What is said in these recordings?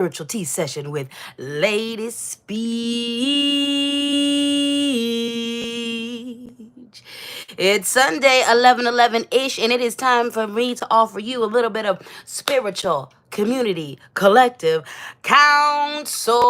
Spiritual tea session with LadySpeech. It's Sunday, 11:11 ish, and it is time for me to offer you a little bit of spiritual community collective counsel.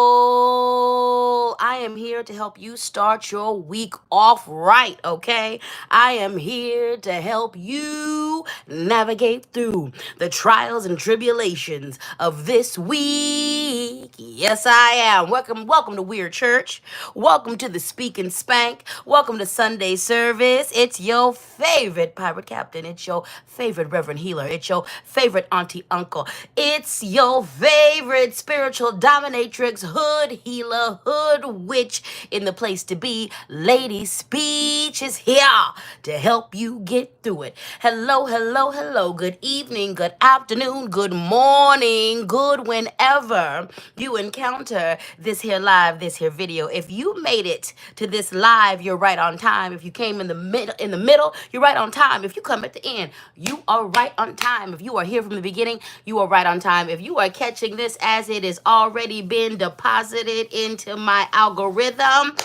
I am here to help you start your week off right, okay? I am here to help you navigate through the trials and tribulations of this week. Yes, I am. Welcome to Weird Church. Welcome to the Speak and Spank. Welcome to Sunday service. It's your favorite pirate captain. It's your favorite reverend healer. It's your favorite auntie uncle. It's your favorite spiritual dominatrix, hood healer, hood witch in the place to be. Lady Speech is here to help you get through it. Hello, hello, hello. Good evening, good afternoon, good morning, good whenever you encounter this here live, this here video. If you made it to this live, you're right on time. If you came in the middle, you're right on time. If you come at the end, you are right on time. If you are here from the beginning, you are right on time. If you are catching this as it has already been deposited into my algorithm,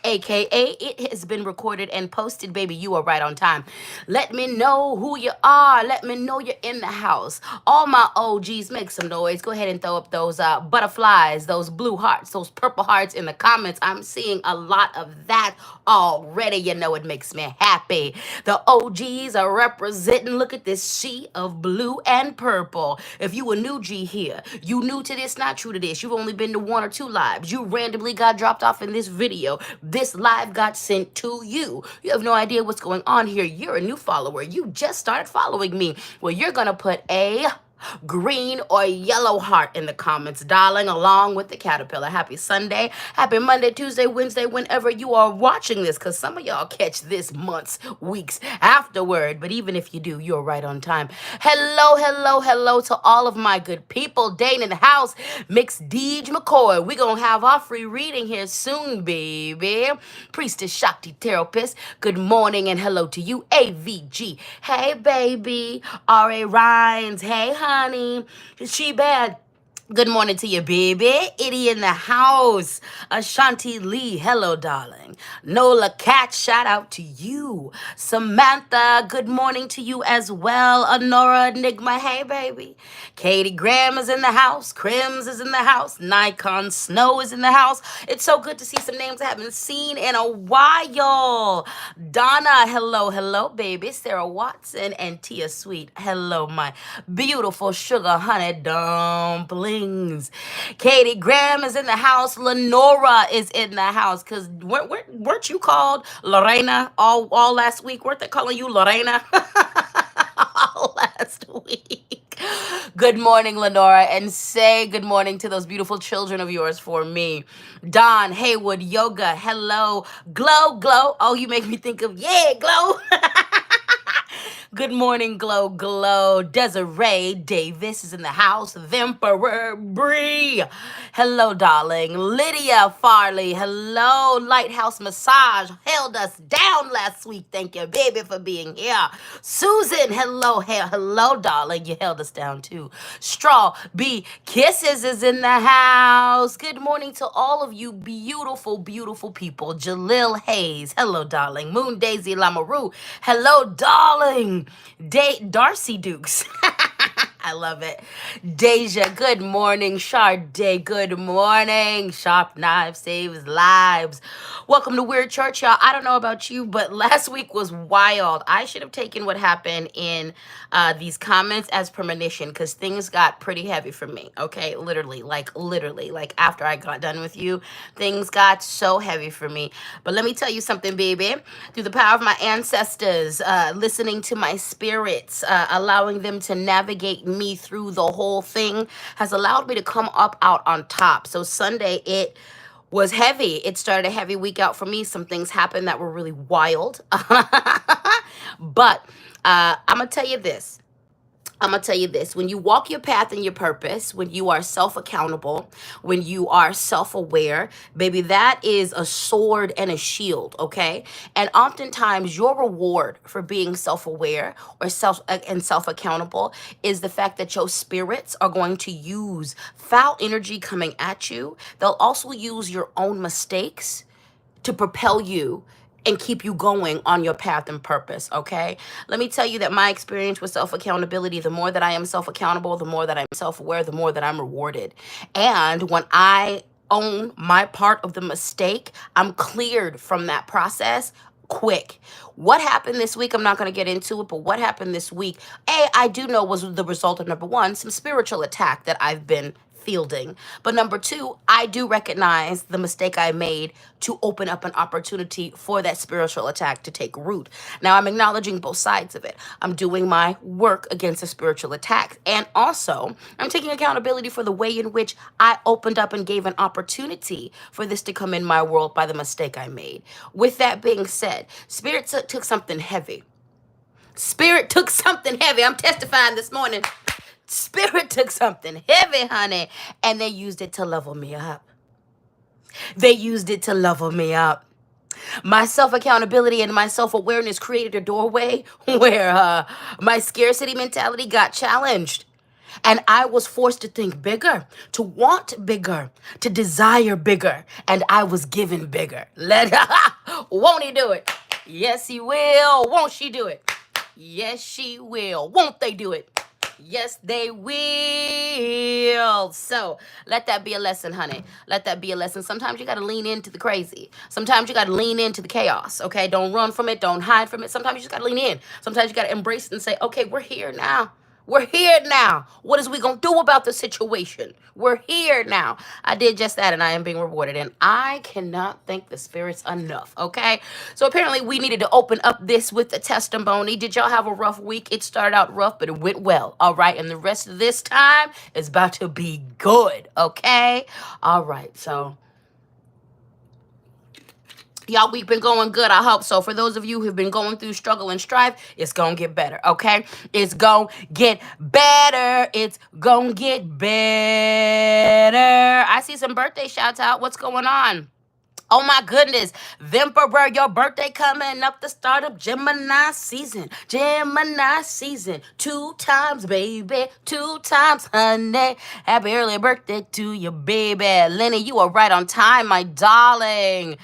AKA, it has been recorded and posted, baby. You are right on time. Let me know who you are. Let me know you're in the house. All my OGs, make some noise. Go ahead and throw up those butterflies, those blue hearts, those purple hearts in the comments. I'm seeing a lot of that already. You know it makes me happy. The OGs are representing. Look at this sea of blue and purple. If you a new G here, you new to this, not true to this, you've only been to one or two lives, you randomly got dropped off in this video, this live got sent to you. You have no idea what's going on here. You're a new follower. You just started following me. Well, you're going to put a green or yellow heart in the comments, darling, along with the caterpillar. Happy Sunday, happy Monday, Tuesday, Wednesday, whenever you are watching this, because some of y'all catch this months, weeks afterward. But even if you do, you're right on time. Hello, hello, hello to all of my good people. Dane in the house, Mixed Deej McCoy. We're going to have our free reading here soon, baby. Priestess Shakti Therapist, good morning and hello to you. AVG, hey, baby. R.A. Rhines, hey, honey. She bad. Good morning to you, baby. Itty in the house. Ashanti Lee, hello, darling. Nola Cat, shout out to you. Samantha, good morning to you as well. Honora Enigma, hey, baby. Katie Graham is in the house. Crims is in the house. Nikon Snow is in the house. It's so good to see some names I haven't seen in a while. Donna, hello, hello, baby. Sarah Watson and Tia Sweet, hello, my beautiful sugar honey dumplings. Katie Graham is in the house. Lenora is in the house. Because weren't you called Lorena all last week? Weren't they calling you Lorena all last week? Good morning, Lenora, and say good morning to those beautiful children of yours for me. Don Haywood Yoga, hello. Glow, glow. Oh, you make me think of, yeah, glow. Good morning, Glow Glow. Desiree Davis is in the house. The Emperor Bree. Hello, darling. Lydia Farley. Hello. Lighthouse Massage held us down last week. Thank you, baby, for being here. Susan, hello. Hello, darling. You held us down, too. Straw B Kisses is in the house. Good morning to all of you beautiful, beautiful people. Jalil Hayes. Hello, darling. Moon Daisy Lamaru. Hello, darling. Darcy Dukes. I love it. Deja, good morning. Sade, good morning. Sharp Knife saves lives. Welcome to Weird Church, y'all. I don't know about you, but last week was wild. I should have taken what happened in these comments as premonition because things got pretty heavy for me, okay? Literally, like after I got done with you, things got so heavy for me. But let me tell you something, baby. Through the power of my ancestors, listening to my spirits, allowing them to navigate me through the whole thing has allowed me to come up out on top. So Sunday, it was heavy. It started a heavy week out for me. Some things happened that were really wild. But I'm going to tell you this. I'm going to tell you this. When you walk your path and your purpose, when you are self-accountable, when you are self-aware, baby, that is a sword and a shield, okay? And oftentimes your reward for being self-aware or self-accountable is the fact that your spirits are going to use foul energy coming at you. They'll also use your own mistakes to propel you and keep you going on your path and purpose, okay? Let me tell you that my experience with self-accountability, the more that I am self-accountable, the more that I'm self-aware, the more that I'm rewarded. And when I own my part of the mistake, I'm cleared from that process quick. What happened this week, I'm not going to get into it, but what happened this week, I do know was the result of, number one, some spiritual attack that I've been fielding. But number two, I do recognize the mistake I made to open up an opportunity for that spiritual attack to take root. Now, I'm acknowledging both sides of it. I'm doing my work against the spiritual attack. And also, I'm taking accountability for the way in which I opened up and gave an opportunity for this to come in my world by the mistake I made. With that being said, Spirit took something heavy. Spirit took something heavy. I'm testifying this morning. Spirit took something heavy, honey, and they used it to level me up. They used it to level me up. My self-accountability and my self-awareness created a doorway where my scarcity mentality got challenged. And I was forced to think bigger, to want bigger, to desire bigger. And I was given bigger. Won't he do it? Yes, he will. Won't she do it? Yes, she will. Won't they do it? Yes, they will. So let that be a lesson, honey. Let that be a lesson. Sometimes you got to lean into the crazy. Sometimes you got to lean into the chaos, okay? Don't run from it. Don't hide from it. Sometimes you just got to lean in. Sometimes you got to embrace it and say, okay, we're here now. We're here now. What is we going to do about the situation? We're here now. I did just that, and I am being rewarded. And I cannot thank the spirits enough, okay? So apparently we needed to open up this with a testimony. Did y'all have a rough week? It started out rough, but it went well, all right? And the rest of this time is about to be good, okay? All right, so y'all week been going good, I hope so. For those of you who've been going through struggle and strife, it's gonna get better, okay? It's gonna get better. It's gonna get better. I see some birthday shouts out. What's going on? Oh my goodness, Vemperor, your birthday coming up, the start of Gemini season. Gemini season, 2 times, baby, 2 times, honey. Happy early birthday to you, baby. Lenny, you are right on time, my darling.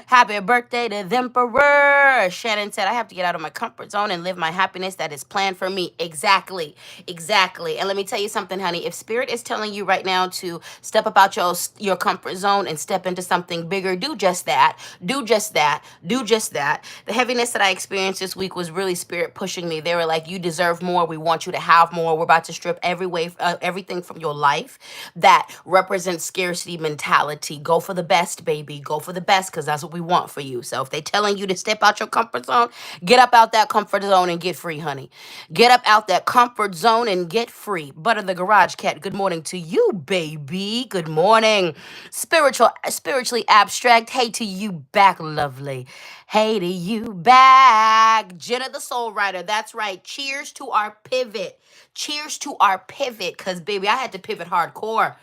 Happy birthday to the Emperor. Shannon said, I have to get out of my comfort zone and live my happiness that is planned for me. Exactly. Exactly. And let me tell you something, honey. If Spirit is telling you right now to step up out your comfort zone and step into something bigger, do just that. Do just that. Do just that. The heaviness that I experienced this week was really Spirit pushing me. They were like, you deserve more. We want you to have more. We're about to strip everything from your life that represents scarcity mentality. Go for the best, baby. Go for the best, because that's what we want for you. So if they're telling you to step out your comfort zone, get up out that comfort zone and get free, honey. Get up out that comfort zone and get free. Butter the Garage Cat, good morning to you, baby. Good morning. Spiritually abstract. Hey to you back, lovely. Hey to you back. Jenna the Soul Writer. That's right. Cheers to our pivot. Cheers to our pivot. Because, baby, I had to pivot hardcore.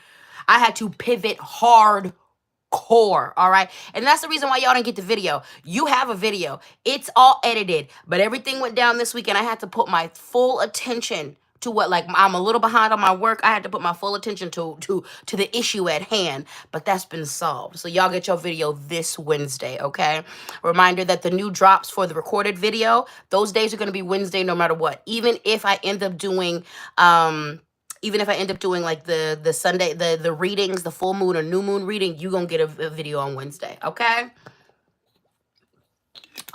I had to pivot hardcore. All right. And that's the reason why y'all didn't get the video. You have a video. It's all edited. But everything went down this week, and I had to put my full attention to what, like, I'm a little behind on my work. I had to put my full attention to the issue at hand, but that's been solved. So y'all get your video this Wednesday, okay? Reminder that the new drops for the recorded video, those days are going to be Wednesday no matter what. Even if I end up doing like the Sunday, the readings, the full moon or new moon reading, you gonna get a video on Wednesday, okay?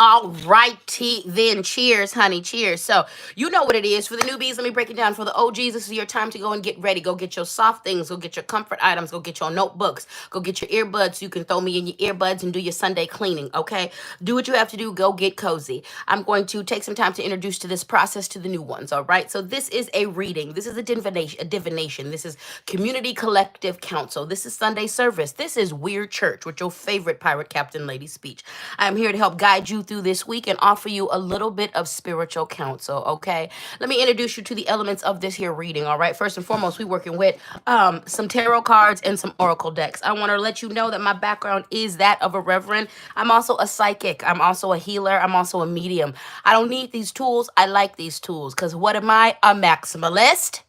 All righty then. Cheers, honey. Cheers. So you know what it is. For the newbies, let me break it down. For the OGs, this is your time to go and get ready. Go get your soft things. Go get your comfort items. Go get your notebooks. Go get your earbuds. You can throw me in your earbuds and do your Sunday cleaning, okay? Do what you have to do. Go get cozy. I'm going to take some time to introduce to this process to the new ones, all right? So this is a reading. This is a divination. This is Community Collective Council. This is Sunday service. This is Weird Church with your favorite pirate captain, LadySpeech. I'm here to help guide you through this week and offer you a little bit of spiritual counsel, okay? Let me introduce you to the elements of this here reading, all right? First and foremost, we're working with some tarot cards and some oracle decks. I want to let you know that my background is that of a reverend. I'm also a psychic. I'm also a healer. I'm also a medium. I don't need these tools. I like these tools because what am I? A maximalist.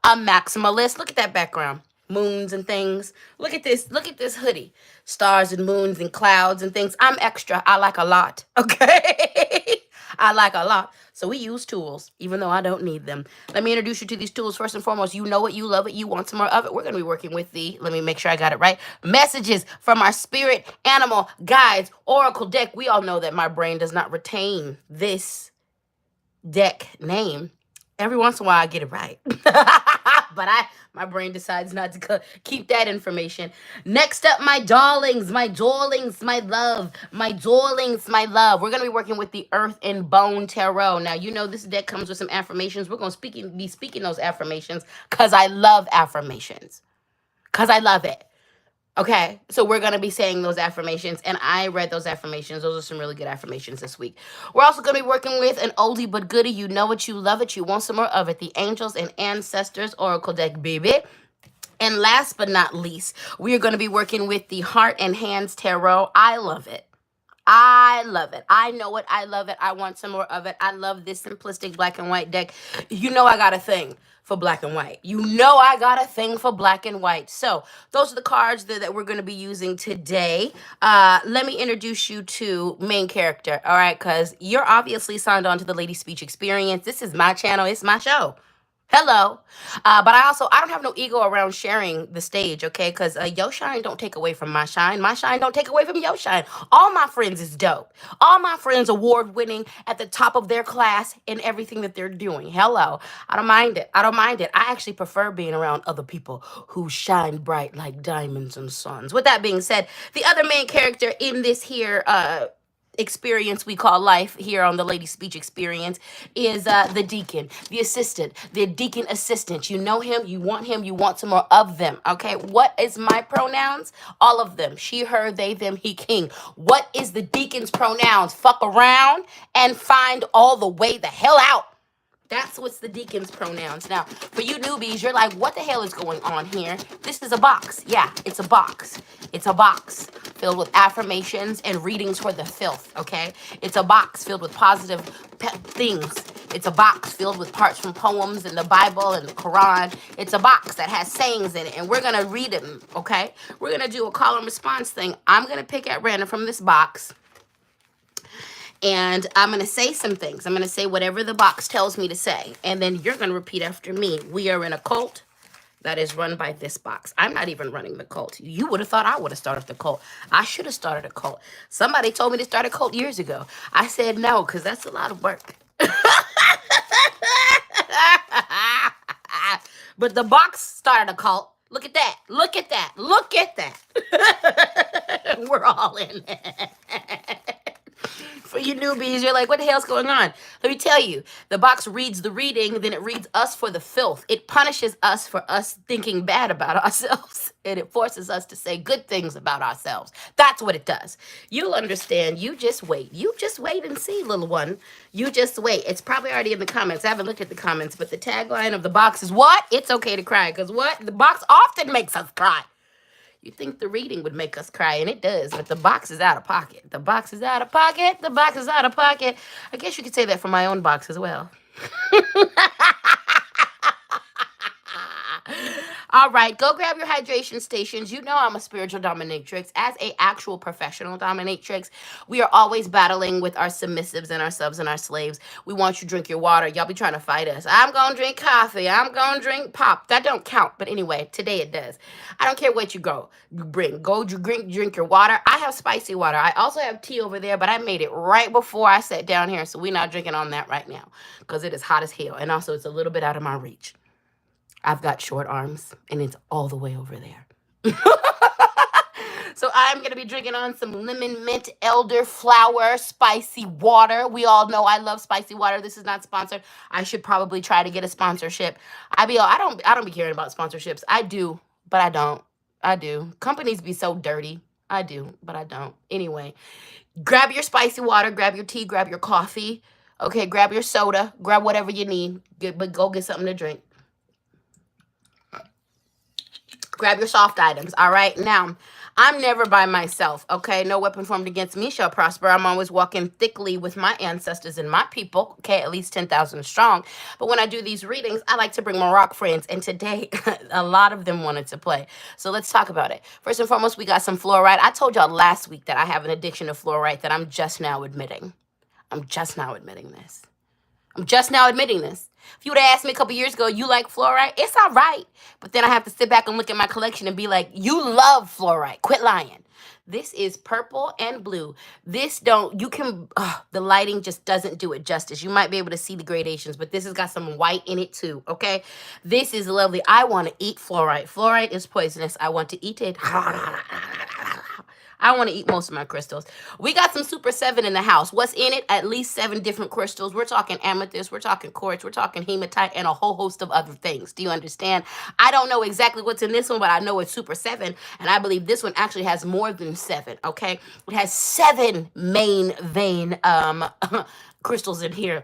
A maximalist. Look at that background. Moons and things. Look at this. Look at this hoodie. Stars and moons and clouds and things. I'm extra. I like a lot. Okay? I like a lot. So we use tools, even though I don't need them. Let me introduce you to these tools. First and foremost, you know it, you love it, you want some more of it. We're going to be working with let me make sure I got it right, messages from our spirit, animal, guides, oracle deck. We all know that my brain does not retain this deck name. Every once in a while I get it right. But my brain decides not to keep that information. Next up, my darlings, my darlings, my love, my darlings, my love. We're going to be working with the Earth and Bone Tarot. Now, you know this deck comes with some affirmations. We're going to be speaking those affirmations because I love affirmations. Because I love it. Okay, so we're going to be saying those affirmations, and I read those affirmations. Those are some really good affirmations this week. We're also going to be working with an oldie but goodie. You know it, you love it, you want some more of it. The Angels and Ancestors Oracle deck, baby. And last but not least, we are going to be working with the Heart and Hands Tarot. I love it. I love it. I know it. I love it. I want some more of it. I love this simplistic black and white deck. You know I got a thing for black and white. You know I got a thing for black and white. So those are the cards that we're going to be using today. Let me introduce you to main character, all right? Because you're obviously signed on to the Lady Speech Experience. This is my channel. It's my show. Hello. But I don't have no ego around sharing the stage, okay? Because your shine don't take away from my shine. My shine don't take away from your shine. All my friends is dope. All my friends award-winning at the top of their class in everything that they're doing. Hello. I don't mind it. I don't mind it. I actually prefer being around other people who shine bright like diamonds and suns. With that being said, the other main character in this here experience we call life here on the Lady Speech Experience is the deacon, the assistant, the deacon assistant. You know him, you want some more of them, okay? What is my pronouns? All of them. She, her, they, them, he, king. What is the deacon's pronouns? Fuck around and find all the way the hell out. That's what's the deacon's pronouns. Now, for you newbies, you're like, what the hell is going on here? This is a box. Yeah, it's a box. It's a box filled with affirmations and readings for the filth, okay? It's a box filled with positive things. It's a box filled with parts from poems and the Bible and the Quran. It's a box that has sayings in it, and we're going to read them, okay? We're going to do a call and response thing. I'm going to pick at random from this box. And I'm going to say some things. I'm going to say whatever the box tells me to say. And then you're going to repeat after me. We are in a cult that is run by this box. I'm not even running the cult. You would have thought I would have started the cult. I should have started a cult. Somebody told me to start a cult years ago. I said no, because that's a lot of work. But the box started a cult. Look at that. Look at that. Look at that. We're all in it. For you newbies, you're like, what the hell's going on? Let me tell you, the box reads the reading, then it reads us for the filth. It punishes us for us thinking bad about ourselves, and it forces us to say good things about ourselves. That's what it does. You'll understand. You just wait. You just wait and see, little one. You just wait. It's probably already in the comments. I haven't looked at the comments, but the tagline of the box is what? It's okay to cry, because what? The box often makes us cry. You think the reading would make us cry, and it does, but the box is out of pocket. The box is out of pocket. The box is out of pocket. I guess you could say that for my own box as well. All right, go grab your hydration stations. You know I'm a spiritual dominatrix. As a actual professional dominatrix, we are always battling with our submissives and our subs and our slaves. We want you to drink your water. Y'all be trying to fight us. I'm going to drink coffee. I'm going to drink pop. That don't count. But anyway, today it does. I don't care what you bring. Go drink your water. I have spicy water. I also have tea over there, but I made it right before I sat down here. So we're not drinking on that right now because it is hot as hell. And also it's a little bit out of my reach. I've got short arms, and it's all the way over there. So I'm going to be drinking on some lemon mint elderflower spicy water. We all know I love spicy water. This is not sponsored. I should probably try to get a sponsorship. I don't be caring about sponsorships. I do, but I don't. I do. Companies be so dirty. I do, but I don't. Anyway, grab your spicy water, grab your tea, grab your coffee. Okay, grab your soda, grab whatever you need, but go get something to drink. Grab your soft items, all right? Now, I'm never by myself, okay? No weapon formed against me shall prosper. I'm always walking thickly with my ancestors and my people, okay? At least 10,000 strong. But when I do these readings, I like to bring my rock friends. And today, a lot of them wanted to play. So let's talk about it. First and foremost, we got some fluorite. I told y'all last week that I have an addiction to fluorite that I'm just now admitting. I'm just now admitting this. If you would have asked me a couple years ago, you like fluorite? It's all right. But then I have to sit back and look at my collection and be like, you love fluorite. Quit lying. This is purple and blue. The lighting just doesn't do it justice. You might be able to see the gradations, but this has got some white in it too, okay? This is lovely. I want to eat fluorite. Fluorite is poisonous. I want to eat it. I want to eat most of my crystals. We got some Super 7 in the house. What's in it? At least 7 different crystals. We're talking amethyst, we're talking quartz, we're talking hematite, and a whole host of other things. Do you understand? I don't know exactly what's in this one, but I know it's Super 7, and I believe this one actually has more than 7, okay? It has 7 main vein crystals in here.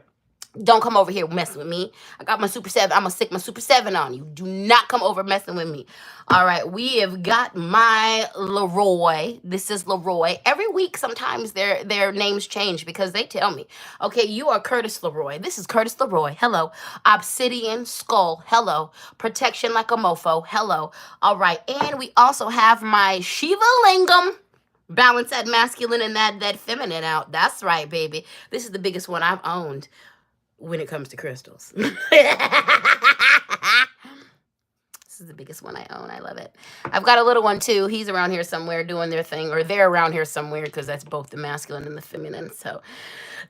Don't come over here messing with me. I got my Super 7. I'm going to stick my Super 7 on you. Do not come over messing with me. All right. We have got my Leroy. This is Leroy. Every week, sometimes their names change because they tell me, okay, you are Curtis Leroy. This is Curtis Leroy. Hello. Obsidian Skull. Hello. Protection like a mofo. Hello. All right. And we also have my Shiva Lingam. Balance that masculine and that feminine out. That's right, baby. This is the biggest one I've owned when it comes to crystals. This is the biggest one I own. I love it. I've got a little one too. He's around here somewhere doing their thing, or they're around here somewhere because that's both the masculine and the feminine. So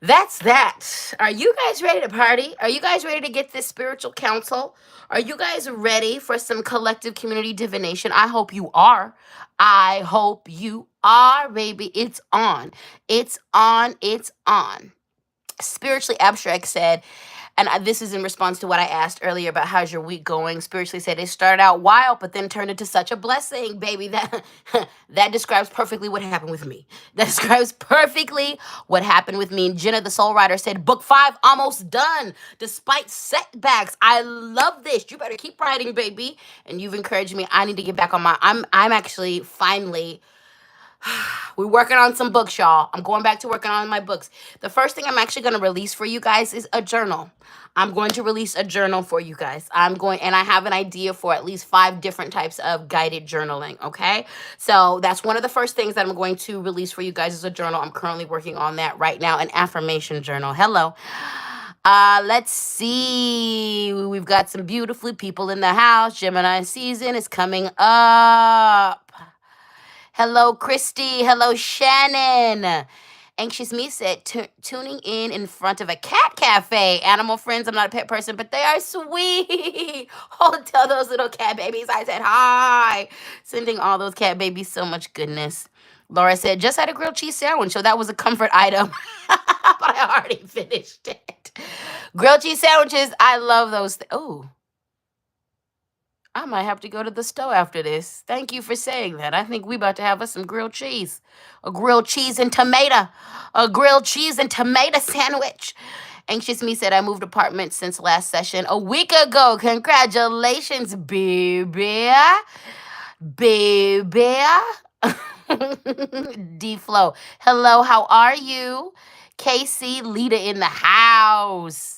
that's that. Are you guys ready to party? Are you guys ready to get this spiritual counsel? Are you guys ready for some collective community divination? I hope you are. I hope you are, baby. It's on. It's on. It's on. Spiritually Abstract said, and this is in response to what I asked earlier about how's your week going. Spiritually said it started out wild, but then turned into such a blessing, baby. That describes perfectly what happened with me. That describes perfectly what happened with me. And Jenna, the Soul Writer, said, book 5 almost done, despite setbacks. I love this. You better keep writing, baby. And you've encouraged me. I need to get back on my. I'm actually finally. We're working on some books, y'all. I'm going back to working on my books. The first thing I'm actually going to release for you guys is a journal. I'm going to release a journal for you guys. And I have an idea for at least 5 different types of guided journaling, okay? So that's one of the first things that I'm going to release for you guys is a journal. I'm currently working on that right now, an affirmation journal. Hello. Let's see. We've got some beautiful people in the house. Gemini season is coming up. Hello, Christy. Hello, Shannon. Anxious Me said, tuning in front of a cat cafe. Animal friends, I'm not a pet person, but they are sweet. Oh, tell those little cat babies I said hi. Sending all those cat babies so much goodness. Laura said, just had a grilled cheese sandwich, so that was a comfort item. But I already finished it. Grilled cheese sandwiches, I love those. Oh. I might have to go to the store after this. Thank you for saying that. I think we about to have us some grilled cheese. A grilled cheese and tomato. A grilled cheese and tomato sandwich. Anxious Me said, I moved apartments since last session a week ago. Congratulations, baby. Baby. D-Flow. Hello, how are you? KC, Lita in the house.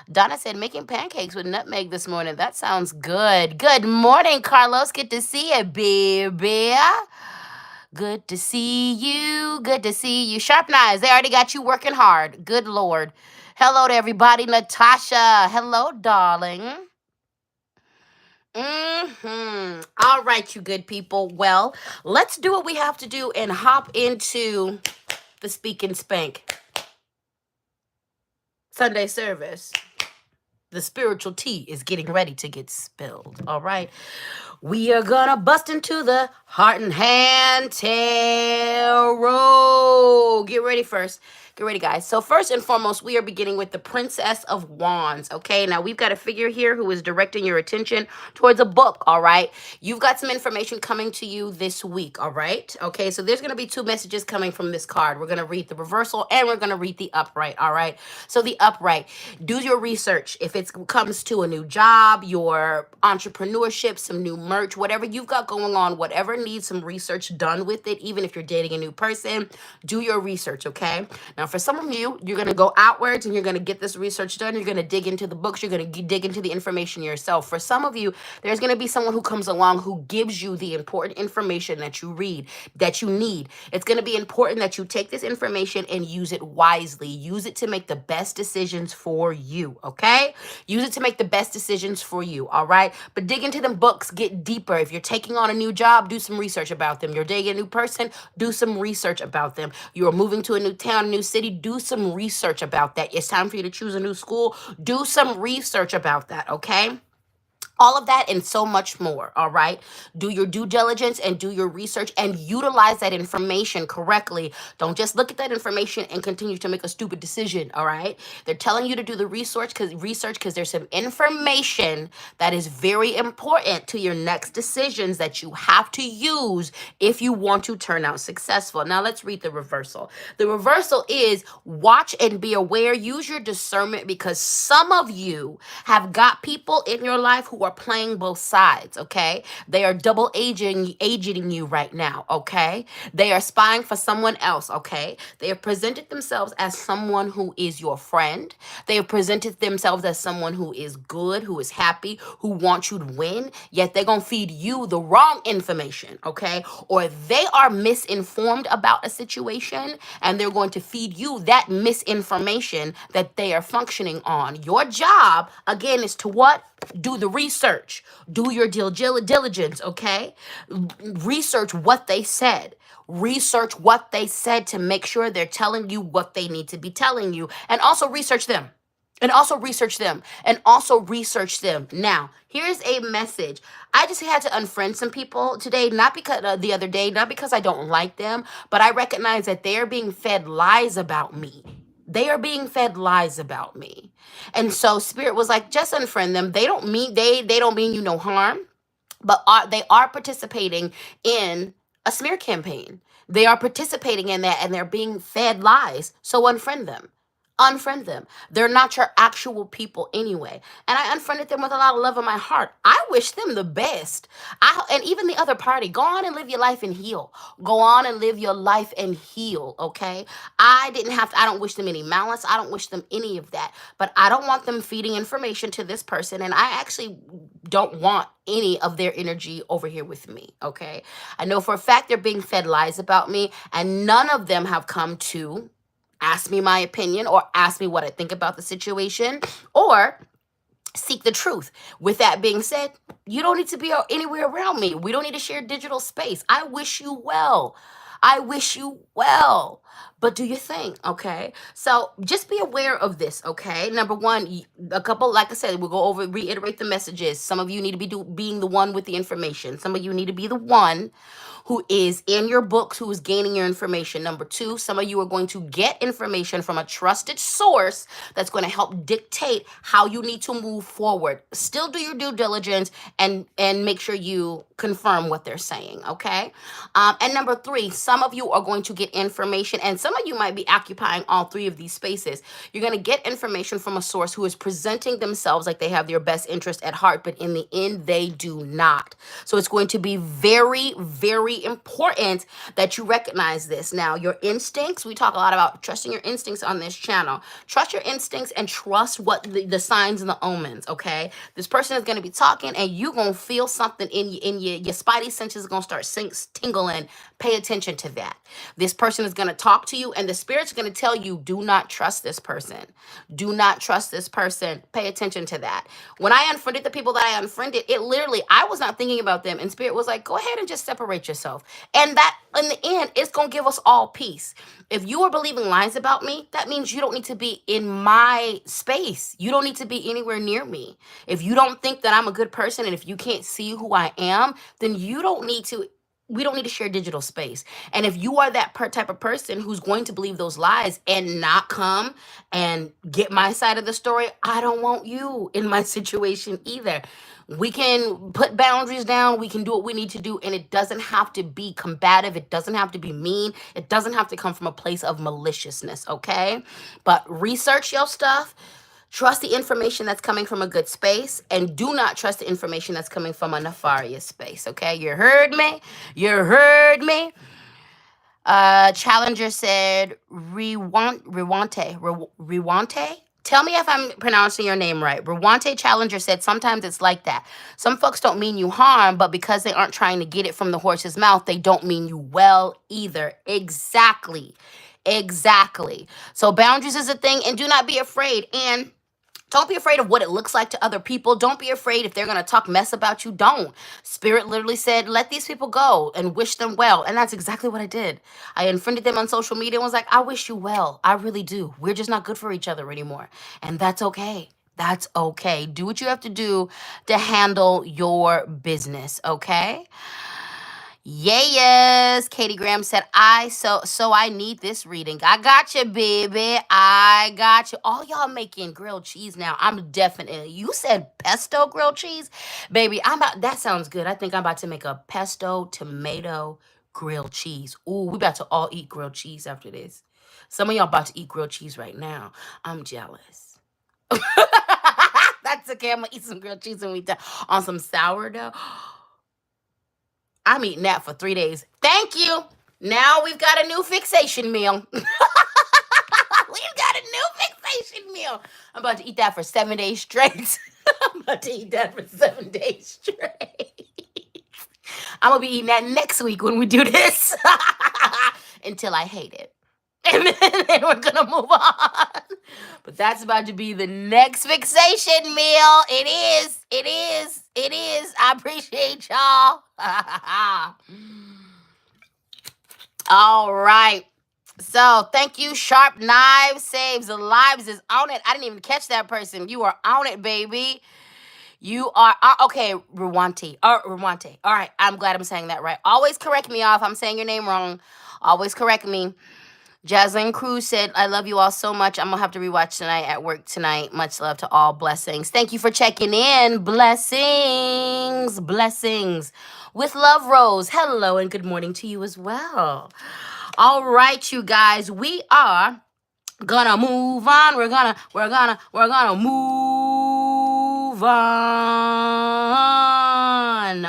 Donna said, making pancakes with nutmeg this morning. That sounds good. Good morning, Carlos. Good to see you, baby. Good to see you. Good to see you. Sharp Knives, they already got you working hard. Good Lord. Hello to everybody. Natasha. Hello, darling. All right, you good people. Well, let's do what we have to do and hop into the Speak and Spank Sunday service. The spiritual tea is getting ready to get spilled. All right. We are going to bust into the Heart and Hand Tarot. Get ready first. Get ready, guys. So first and foremost, we are beginning with the Princess of Wands. Okay, now we've got a figure here who is directing your attention towards a book. All right, you've got some information coming to you this week. All right, okay, so there's going to be two messages coming from this card. We're going to read the reversal and we're going to read the upright. All right, so the upright, do your research. If it comes to a new job, your entrepreneurship, some new merch, whatever you've got going on, whatever needs some research done with it, even if you're dating a new person, do your research. Okay, now for some of you, you're going to go outwards and you're going to get this research done. You're going to dig into the books. You're going to dig into the information yourself. For some of you, there's going to be someone who comes along who gives you the important information that you read, that you need. It's going to be important that you take this information and use it wisely. Use it to make the best decisions for you, okay? Use it to make the best decisions for you, all right? But dig into them books, get deeper. If you're taking on a new job, do some research about them. You're dating a new person, do some research about them. You're moving to a new town, a new city, do some research about that. It's time for you to choose a new school, do some research about that, okay? All of that and so much more, all right? Do your due diligence and do your research and utilize that information correctly. Don't just look at that information and continue to make a stupid decision, all right? They're telling you to do the research because there's some information that is very important to your next decisions that you have to use if you want to turn out successful. Now let's read the reversal. The reversal is watch and be aware. Use your discernment because some of you have got people in your life who are playing both sides, okay? They are double aging you right now, okay? They are spying for someone else, okay? They have presented themselves as someone who is your friend. They have presented themselves as someone who is good, who is happy, who wants you to win, yet they're going to feed you the wrong information, okay? Or they are misinformed about a situation and they're going to feed you that misinformation that they are functioning on. Your job, again, is to what? Do the research. Do your diligence, okay? Research what they said. Research what they said to make sure they're telling you what they need to be telling you. And also research them. And also research them. And also research them. Now, here's a message. I just had to unfriend some people today, not because the other day, not because I don't like them, but I recognize that they are being fed lies about me. They are being fed lies about me. And so Spirit was like, just unfriend them. They don't mean you no harm, but they are participating in a smear campaign. They are participating in that and they're being fed lies. So unfriend them. Unfriend them. They're not your actual people anyway. And I unfriended them with a lot of love in my heart. I wish them the best. And even the other party, go on and live your life and heal. Go on and live your life and heal, okay? I don't wish them any malice. I don't wish them any of that. But I don't want them feeding information to this person. And I actually don't want any of their energy over here with me, okay? I know for a fact they're being fed lies about me. And none of them have come to ask me my opinion or ask me what I think about the situation or seek the truth. With that being said, you don't need to be anywhere around me. We don't need to share digital space. I wish you well. I wish you well. But do your thing, okay? So just be aware of this, okay? Number one, a couple, like I said, we'll go over, reiterate the messages. Some of you need to be being the one with the information. Some of you need to be the one who is in your books, who is gaining your information. Number two, some of you are going to get information from a trusted source that's going to help dictate how you need to move forward. Still do your due diligence and make sure you confirm what they're saying, okay? And number three, some of you are going to get information, and some of you might be occupying all three of these spaces. You're going to get information from a source who is presenting themselves like they have your best interest at heart, but in the end, they do not. So it's going to be very, very important that you recognize this. Now, your instincts, we talk a lot about trusting your instincts on this channel. Trust your instincts and trust what the signs and the omens, okay? This person is going to be talking and you're going to feel something in your spidey senses are going to start tingling. Pay attention to that. This person is going to talk to you and the spirit's going to tell you, do not trust this person. Do not trust this person. Pay attention to that. When I unfriended the people that I unfriended, it literally, I was not thinking about them and spirit was like, go ahead and just separate yourself. And that in the end, it's going to give us all peace. If you are believing lies about me, that means you don't need to be in my space. You don't need to be anywhere near me. If you don't think that I'm a good person and if you can't see who I am, then you don't need to we don't need to share digital space. And if you are that type of person who's going to believe those lies and not come and get my side of the story, I don't want you in my situation either. We can put boundaries down. We can do what we need to do. And it doesn't have to be combative. It doesn't have to be mean. It doesn't have to come from a place of maliciousness, okay? But research your stuff. Trust the information that's coming from a good space, and do not trust the information that's coming from a nefarious space, okay? You heard me? You heard me? Challenger said, Rewante? Tell me if I'm pronouncing your name right. Rewante Challenger said, sometimes it's like that. Some folks don't mean you harm, but because they aren't trying to get it from the horse's mouth, they don't mean you well either. Exactly. Exactly. So boundaries is a thing, and do not be afraid. And don't be afraid of what it looks like to other people. Don't be afraid if they're going to talk mess about you. Don't. Spirit literally said, let these people go and wish them well. And that's exactly what I did. I unfriended them on social media and was like, I wish you well. I really do. We're just not good for each other anymore. And that's okay. That's okay. Do what you have to do to handle your business, okay? Yes, Katie Graham said, so I need this reading. I got you, baby. I got you. All y'all making grilled cheese now. I'm definitely, you said pesto grilled cheese? Baby, that sounds good. I think I'm about to make a pesto tomato grilled cheese. Ooh, we about to all eat grilled cheese after this. Some of y'all about to eat grilled cheese right now. I'm jealous. That's okay. I'm gonna eat some grilled cheese when we done on some sourdough. I'm eating that for 3 days. Thank you. Now we've got a new fixation meal. We've got a new fixation meal. I'm about to eat that for 7 days straight. I'm about to eat that for 7 days straight. I'm going to be eating that next week when we do this. Until I hate it. And then we're going to move on. But that's about to be the next fixation meal. It is. It is. It is. I appreciate y'all. All right. So thank you. Sharp Knives Saves Lives is on it. I didn't even catch that person. You are on it, baby. You are okay, Rwante. Rwante. All right. I'm glad I'm saying that right. Always correct me if I'm saying your name wrong. Always correct me. Jaslyn Cruz said, I love you all so much. I'm going to have to rewatch tonight at work tonight. Much love to all. Blessings. Thank you for checking in. Blessings. Blessings. With love, Rose. Hello and good morning to you as well. All right, you guys. We are gonna move on. We're gonna move on.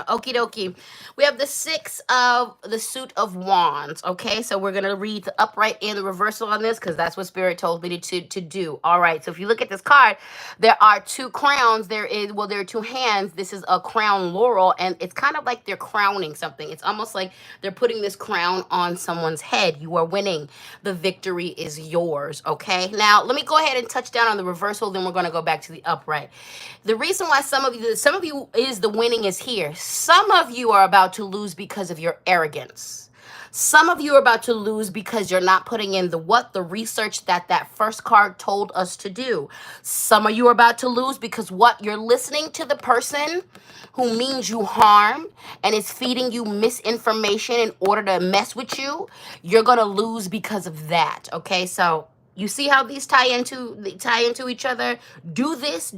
Okie dokie. We have the 6 of the suit of wands. Okay, so we're gonna read the upright and the reversal on this because that's what Spirit told me to do. All right, so if you look at this card, there are 2 crowns. There are 2 hands. This is a crown laurel, and it's kind of like they're crowning something. It's almost like they're putting this crown on someone's head. You are winning. The victory is yours. Okay, now let me go ahead and touch down on the reversal. Then we're gonna go back to the upright. The reason why some of you is the winning is here. Some of you are about to lose because of your arrogance. Some of you are about to lose because you're not putting in the research that first card told us to do. Some of you are about to lose because you're listening to the person who means you harm and is feeding you misinformation in order to mess with you. You're going to lose because of that. Okay, so you see how these tie into each other? Do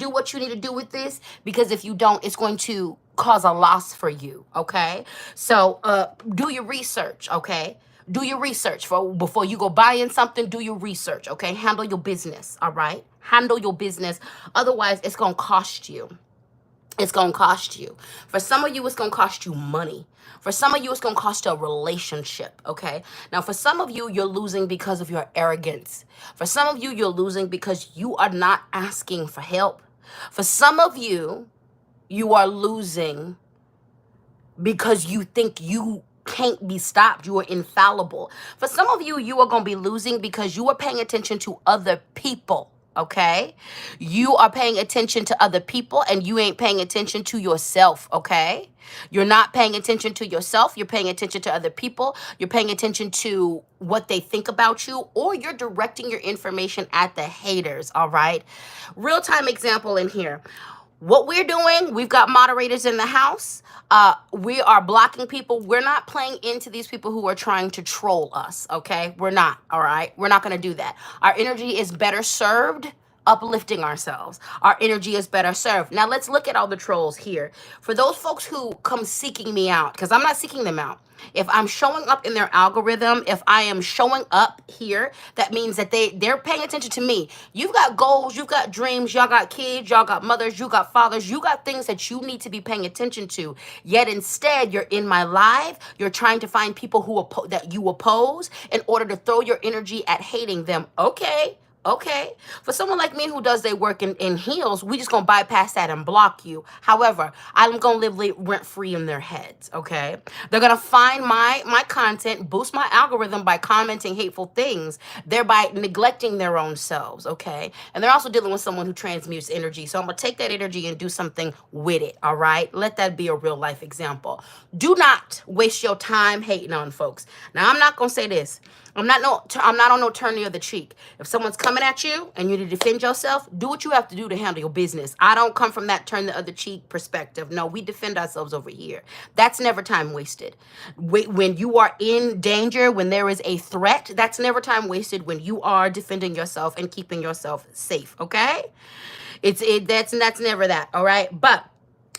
what you need to do with this, because if you don't, it's going to cause a loss for you, okay? So do your research, okay? Do your research before you go buying something. Do your research, okay? Handle your business, all right? Handle your business. Otherwise, it's going to cost you. It's going to cost you. For some of you, it's going to cost you money. For some of you, it's going to cost you a relationship, okay? Now, for some of you, you're losing because of your arrogance. For some of you, you're losing because you are not asking for help. For some of you, you are losing because you think you can't be stopped. You are infallible. For some of you, you are going to be losing because you are paying attention to other people. Okay, you are paying attention to other people and you ain't paying attention to yourself. Okay, you're not paying attention to yourself. You're paying attention to other people. You're paying attention to what they think about you, or you're directing your information at the haters. All right, real time example in here. What we're doing, we've got moderators in the house. We are blocking people. We're not playing into these people who are trying to troll us, okay? We're not, all right? We're not going to do that. Our energy is better served uplifting ourselves. Our energy is better served. Now let's look at all the trolls here. For those folks who come seeking me out, because I'm not seeking them out. If I'm showing up in their algorithm, if I am showing up here, that means that they're paying attention to me. You've got goals, you've got dreams, y'all got kids, y'all got mothers, you got fathers, you got things that you need to be paying attention to. Yet instead, you're in my live, you're trying to find people who that you oppose in order to throw your energy at hating them. Okay. Okay. For someone like me who does their work in heels, we just gonna bypass that and block you. However, I'm gonna live rent free in their heads. Okay. They're gonna find my content, boost my algorithm by commenting hateful things, thereby neglecting their own selves. Okay. And they're also dealing with someone who transmutes energy. So I'm gonna take that energy and do something with it. All right. Let that be a real life example. Do not waste your time hating on folks. Now I'm not gonna say this. I'm not on no turn the other cheek. If someone's coming at you and you need to defend yourself, do what you have to do to handle your business. I don't come from that turn the other cheek perspective. No, we defend ourselves over here. That's never time wasted. When you are in danger, when there is a threat, that's never time wasted when you are defending yourself and keeping yourself safe, okay? That's never that, all right? But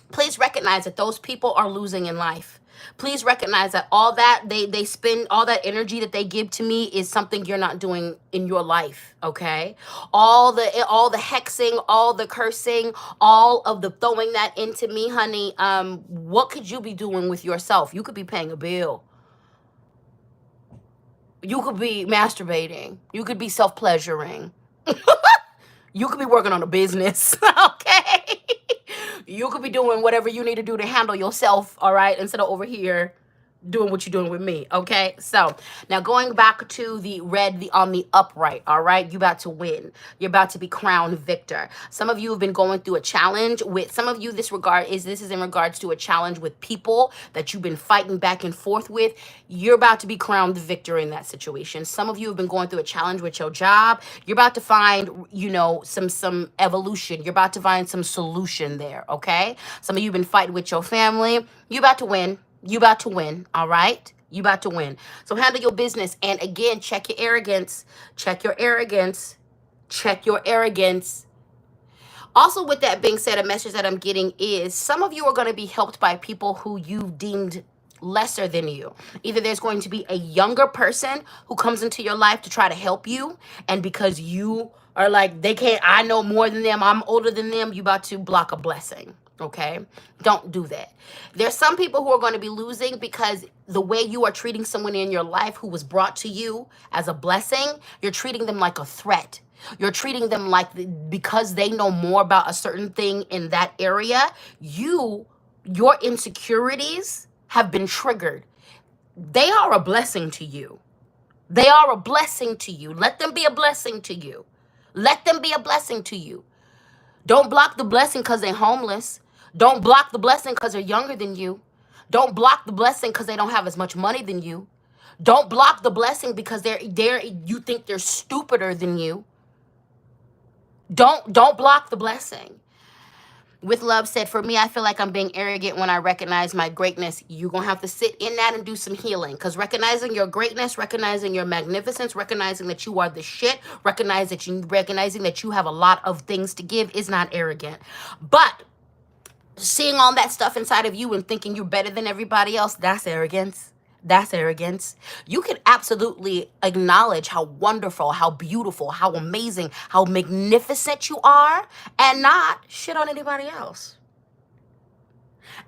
please recognize that those people are losing in life. Please recognize that all that they spend, all that energy that they give to me is something you're not doing in your life, okay? All the hexing, all the cursing, all of the throwing that into me, honey, what could you be doing with yourself? You could be paying a bill. You could be masturbating. You could be self-pleasuring. You could be working on a business, okay? You could be doing whatever you need to do to handle yourself, all right? Instead of over here doing what you're doing with me, okay? So now going back to the red, on the upright, all right? You're about to win. You're about to be crowned victor. Some of you have been going through a challenge with, some of you, this is in regards to a challenge with people that you've been fighting back and forth with. You're about to be crowned the victor in that situation. Some of you have been going through a challenge with your job. You're about to find, some evolution. You're about to find some solution there, okay? Some of you have been fighting with your family. You're about to win. You about to win, all right? You about to win. So handle your business. And again, check your arrogance. Check your arrogance. Check your arrogance. Also, with that being said, a message that I'm getting is some of you are going to be helped by people who you've deemed lesser than you. Either there's going to be a younger person who comes into your life to try to help you, and because you are like, I know more than them, I'm older than them, you about to block a blessing. Okay? Don't do that. There's some people who are going to be losing because the way you are treating someone in your life who was brought to you as a blessing, you're treating them like a threat. You're treating them like, because they know more about a certain thing in that area, your insecurities have been triggered. They are a blessing to you. They are a blessing to you. Let them be a blessing to you. Let them be a blessing to you. Don't block the blessing because they're homeless. Don't block the blessing because they're younger than you. Don't block the blessing because they don't have as much money than you. Don't block the blessing because you think they're stupider than you. Don't block the blessing. With love said, for me, I feel like I'm being arrogant when I recognize my greatness. You're going to have to sit in that and do some healing. Because recognizing your greatness, recognizing your magnificence, recognizing that you are the shit, recognizing that you have a lot of things to give is not arrogant. But seeing all that stuff inside of you and thinking you're better than everybody else, that's arrogance. That's arrogance. You can absolutely acknowledge how wonderful, how beautiful, how amazing, how magnificent you are and not shit on anybody else.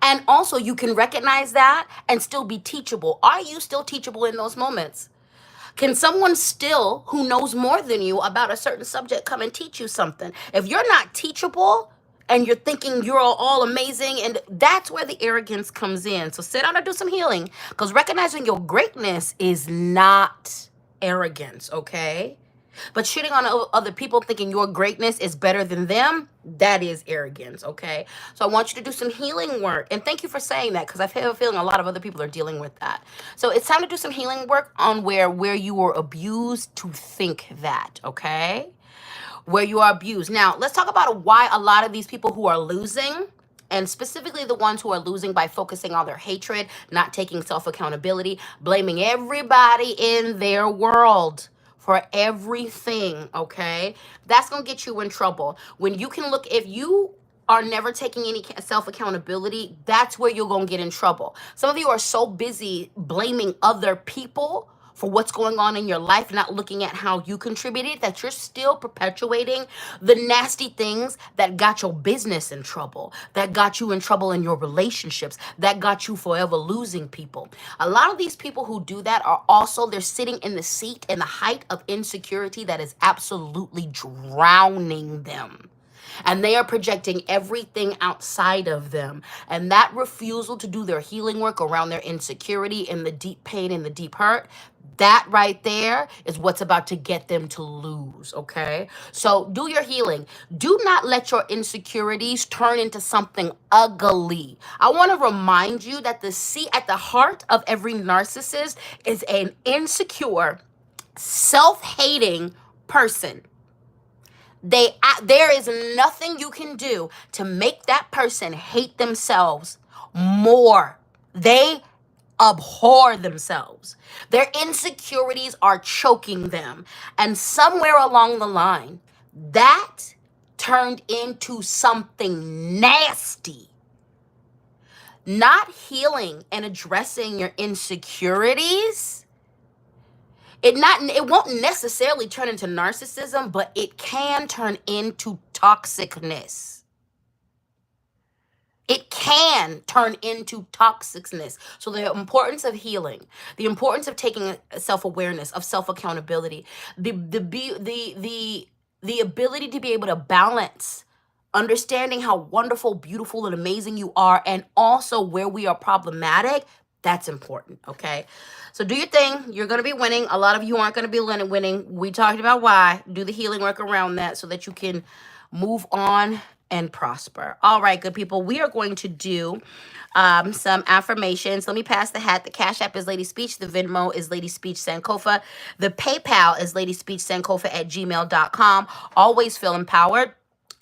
And also you can recognize that and still be teachable. Are you still teachable in those moments? Can someone still who knows more than you about a certain subject come and teach you something? If you're not teachable, and you're thinking you're all amazing, and that's where the arrogance comes in. So sit down and do some healing, because recognizing your greatness is not arrogance, okay? But shitting on other people, thinking your greatness is better than them, that is arrogance, okay? So I want you to do some healing work. And thank you for saying that, because I have a feeling a lot of other people are dealing with that. So it's time to do some healing work on where you were abused to think that, okay? where you are abused. Now, let's talk about why a lot of these people who are losing, and specifically the ones who are losing by focusing on their hatred, not taking self-accountability, blaming everybody in their world for everything, okay? That's going to get you in trouble. When you can look, if you are never taking any self-accountability, that's where you're going to get in trouble. Some of you are so busy blaming other people for what's going on in your life, not looking at how you contributed, that you're still perpetuating the nasty things that got your business in trouble, that got you in trouble in your relationships, that got you forever losing people. A lot of these people who do that are also, they're sitting in the seat in the height of insecurity that is absolutely drowning them. And they are projecting everything outside of them. And that refusal to do their healing work around their insecurity and the deep pain and the deep hurt, that right there is what's about to get them to lose, okay? So do your healing. Do not let your insecurities turn into something ugly. I want to remind you that the seat at the heart of every narcissist is an insecure, self-hating person. There is nothing you can do to make that person hate themselves more. They abhor themselves. Their insecurities are choking them. And somewhere along the line, that turned into something nasty. Not healing and addressing your insecurities, it won't necessarily turn into narcissism, but it can turn into toxicness. It can turn into toxicness. So the importance of healing, the importance of taking self-awareness, of self-accountability, the ability to be able to balance, understanding how wonderful, beautiful, and amazing you are, and also where we are problematic, that's important, okay? So do your thing. You're going to be winning. A lot of you aren't going to be winning. We talked about why. Do the healing work around that so that you can move on and prosper. All right, good people. We are going to do some affirmations. Let me pass the hat. The Cash App is LadySpeech. The Venmo is LadySpeech Sankofa. The PayPal is LadySpeechSankofa@gmail.com. Always feel empowered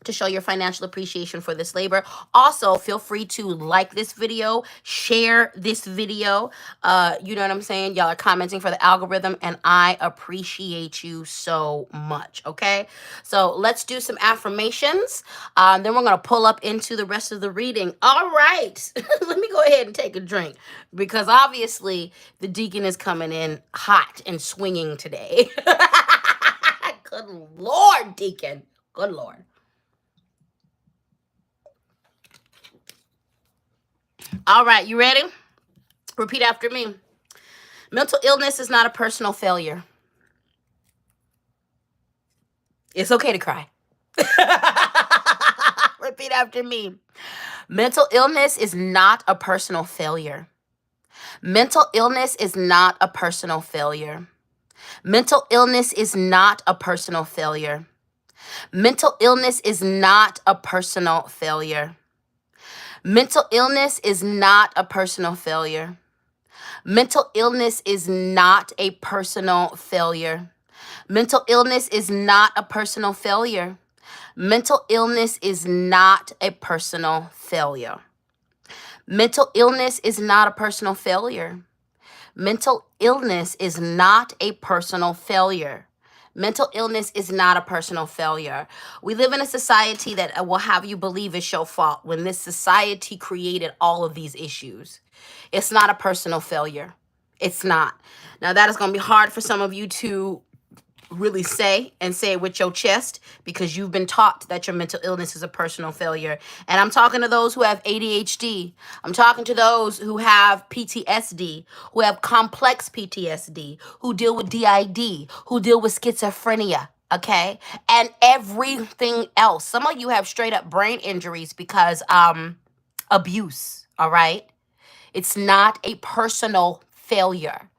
to show your financial appreciation for this labor. Also, feel free to like this video, share this video. You know what I'm saying? Y'all are commenting for the algorithm, and I appreciate you so much, okay? So let's do some affirmations. Then we're going to pull up into the rest of the reading. All right. Let me go ahead and take a drink, because obviously the deacon is coming in hot and swinging today. Good Lord, deacon. Good Lord. All right, you ready? Repeat after me. Mental illness is not a personal failure. It's okay to cry. Repeat after me. Mental illness is not a personal failure. Mental illness is not a personal failure. Mental illness is not a personal failure. Mental illness is not a personal failure. Mental illness is not a personal failure. Mental illness is not a personal failure. Mental illness is not a personal failure. Mental illness is not a personal failure. Mental illness is not a personal failure. Mental illness is not a personal failure. Mental illness is not a personal failure. We live in a society that will have you believe it's your fault when this society created all of these issues. It's not a personal failure. It's not. Now, that is going to be hard for some of you to really say and say it with your chest, because you've been taught that your mental illness is a personal failure. And I'm talking to those who have ADHD. I'm talking to those who have PTSD, who have complex PTSD, who deal with DID, who deal with schizophrenia, okay? And everything else. Some of you have straight up brain injuries because abuse, all right? It's not a personal failure.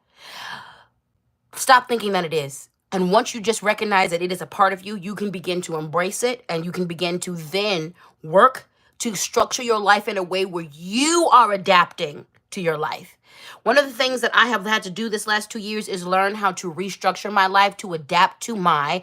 Stop thinking that it is. And once you just recognize that it is a part of you, you can begin to embrace it, and you can begin to then work to structure your life in a way where you are adapting to your life. One of the things that I have had to do this last 2 years is learn how to restructure my life to adapt to my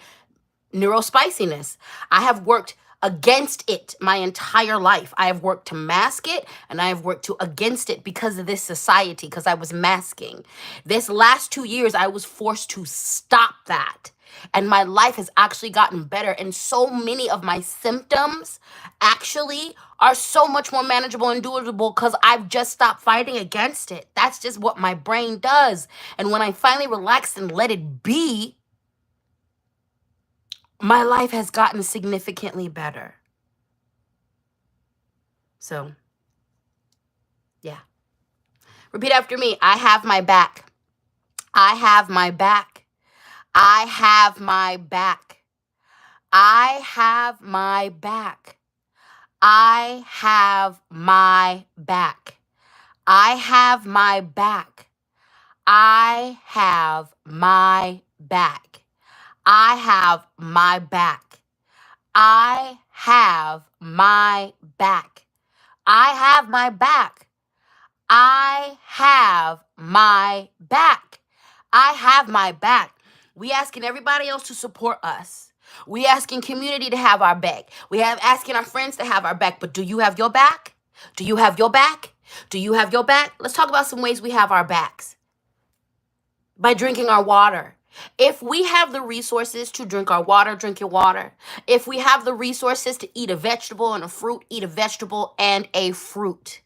neurospiciness. I have worked against it my entire life. I have worked to mask it, and I have worked to against it because of this society, because I was masking. This last 2 years, I was forced to stop that. And my life has actually gotten better. And so many of my symptoms actually are so much more manageable and doable because I've just stopped fighting against it. That's just what my brain does. And when I finally relaxed and let it be, my life has gotten significantly better. So, yeah. Repeat after me. I have my back. I have my back. I have my back. I have my back. I have my back. I have my back. I have my back. I have my back. I have my back. I have my back. I have my back. I have my back. We asking everybody else to support us. We asking community to have our back. We have asking our friends to have our back. But do you have your back? Do you have your back? Do you have your back? Let's talk about some ways we have our backs. By drinking our water. If we have the resources to drink our water, drink your water. If we have the resources to eat a vegetable and a fruit, eat a vegetable and a fruit.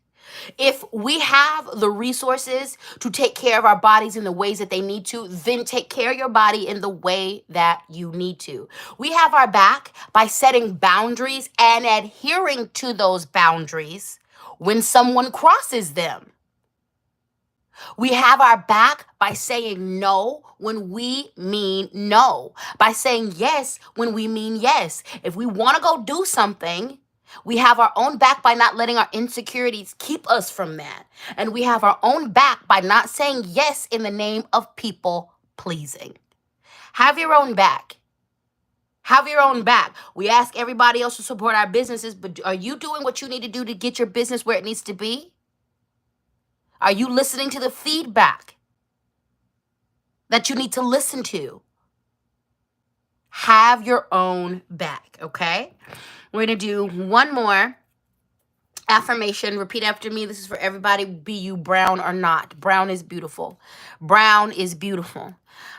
If we have the resources to take care of our bodies in the ways that they need to, then take care of your body in the way that you need to. We have our back by setting boundaries and adhering to those boundaries when someone crosses them. We have our back by saying no when we mean no, by saying yes when we mean yes. If we want to go do something, we have our own back by not letting our insecurities keep us from that. And we have our own back by not saying yes in the name of people pleasing. Have your own back. Have your own back. We ask everybody else to support our businesses, but are you doing what you need to do to get your business where it needs to be? Are you listening to the feedback that you need to listen to? Have your own back, okay? We're going to do one more affirmation. Repeat after me. This is for everybody, be you brown or not. Brown is beautiful. Brown is beautiful.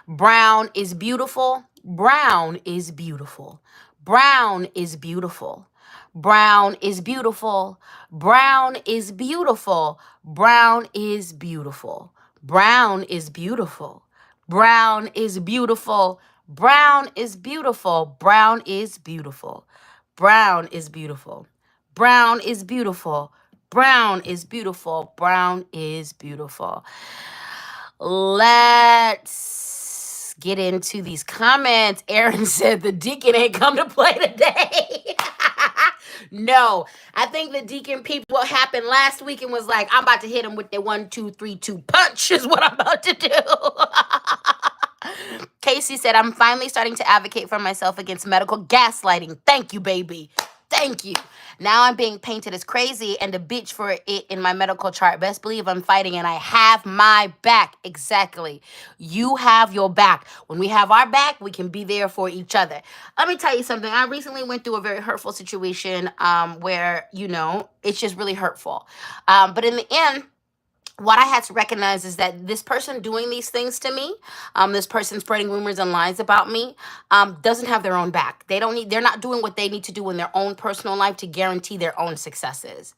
Brown is beautiful. Brown is beautiful. Brown is beautiful. Brown is beautiful. Brown is beautiful. Brown is beautiful. Brown is beautiful. Brown is beautiful. Brown is beautiful. Brown is beautiful. Brown is beautiful. Brown is beautiful. Brown is beautiful. Brown is beautiful. Let's get into these comments. Aaron said the deacon ain't come to play today. No, I think the deacon peeped what happened last week and was like, I'm about to hit him with the 1, 2, 3, 2 punch is what I'm about to do. Casey said, I'm finally starting to advocate for myself against medical gaslighting. Thank you, baby. Thank you. Now I'm being painted as crazy and a bitch for it in my medical chart. Best believe I'm fighting and I have my back. Exactly. You have your back. When we have our back, we can be there for each other. Let me tell you something. I recently went through a very hurtful situation where, it's just really hurtful. But in the end, what I had to recognize is that this person doing these things to me, this person spreading rumors and lies about me, doesn't have their own back. They're not doing what they need to do in their own personal life to guarantee their own successes.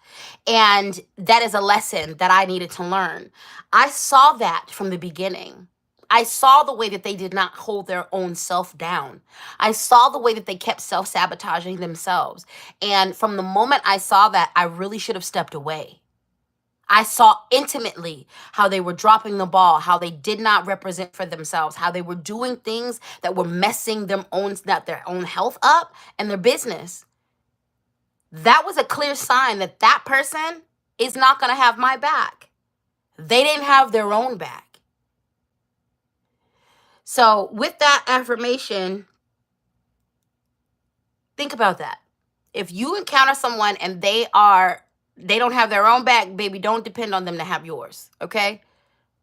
And that is a lesson that I needed to learn. I saw that from the beginning. I saw the way that they did not hold their own self down. I saw the way that they kept self-sabotaging themselves. And from the moment I saw that, I really should have stepped away. I saw intimately how they were dropping the ball, how they did not represent for themselves, how they were doing things that were messing their own health up and their business. That was a clear sign that that person is not going to have my back. They didn't have their own back. So with that affirmation, think about that. If you encounter someone and they don't have their own back, baby, don't depend on them to have yours, okay?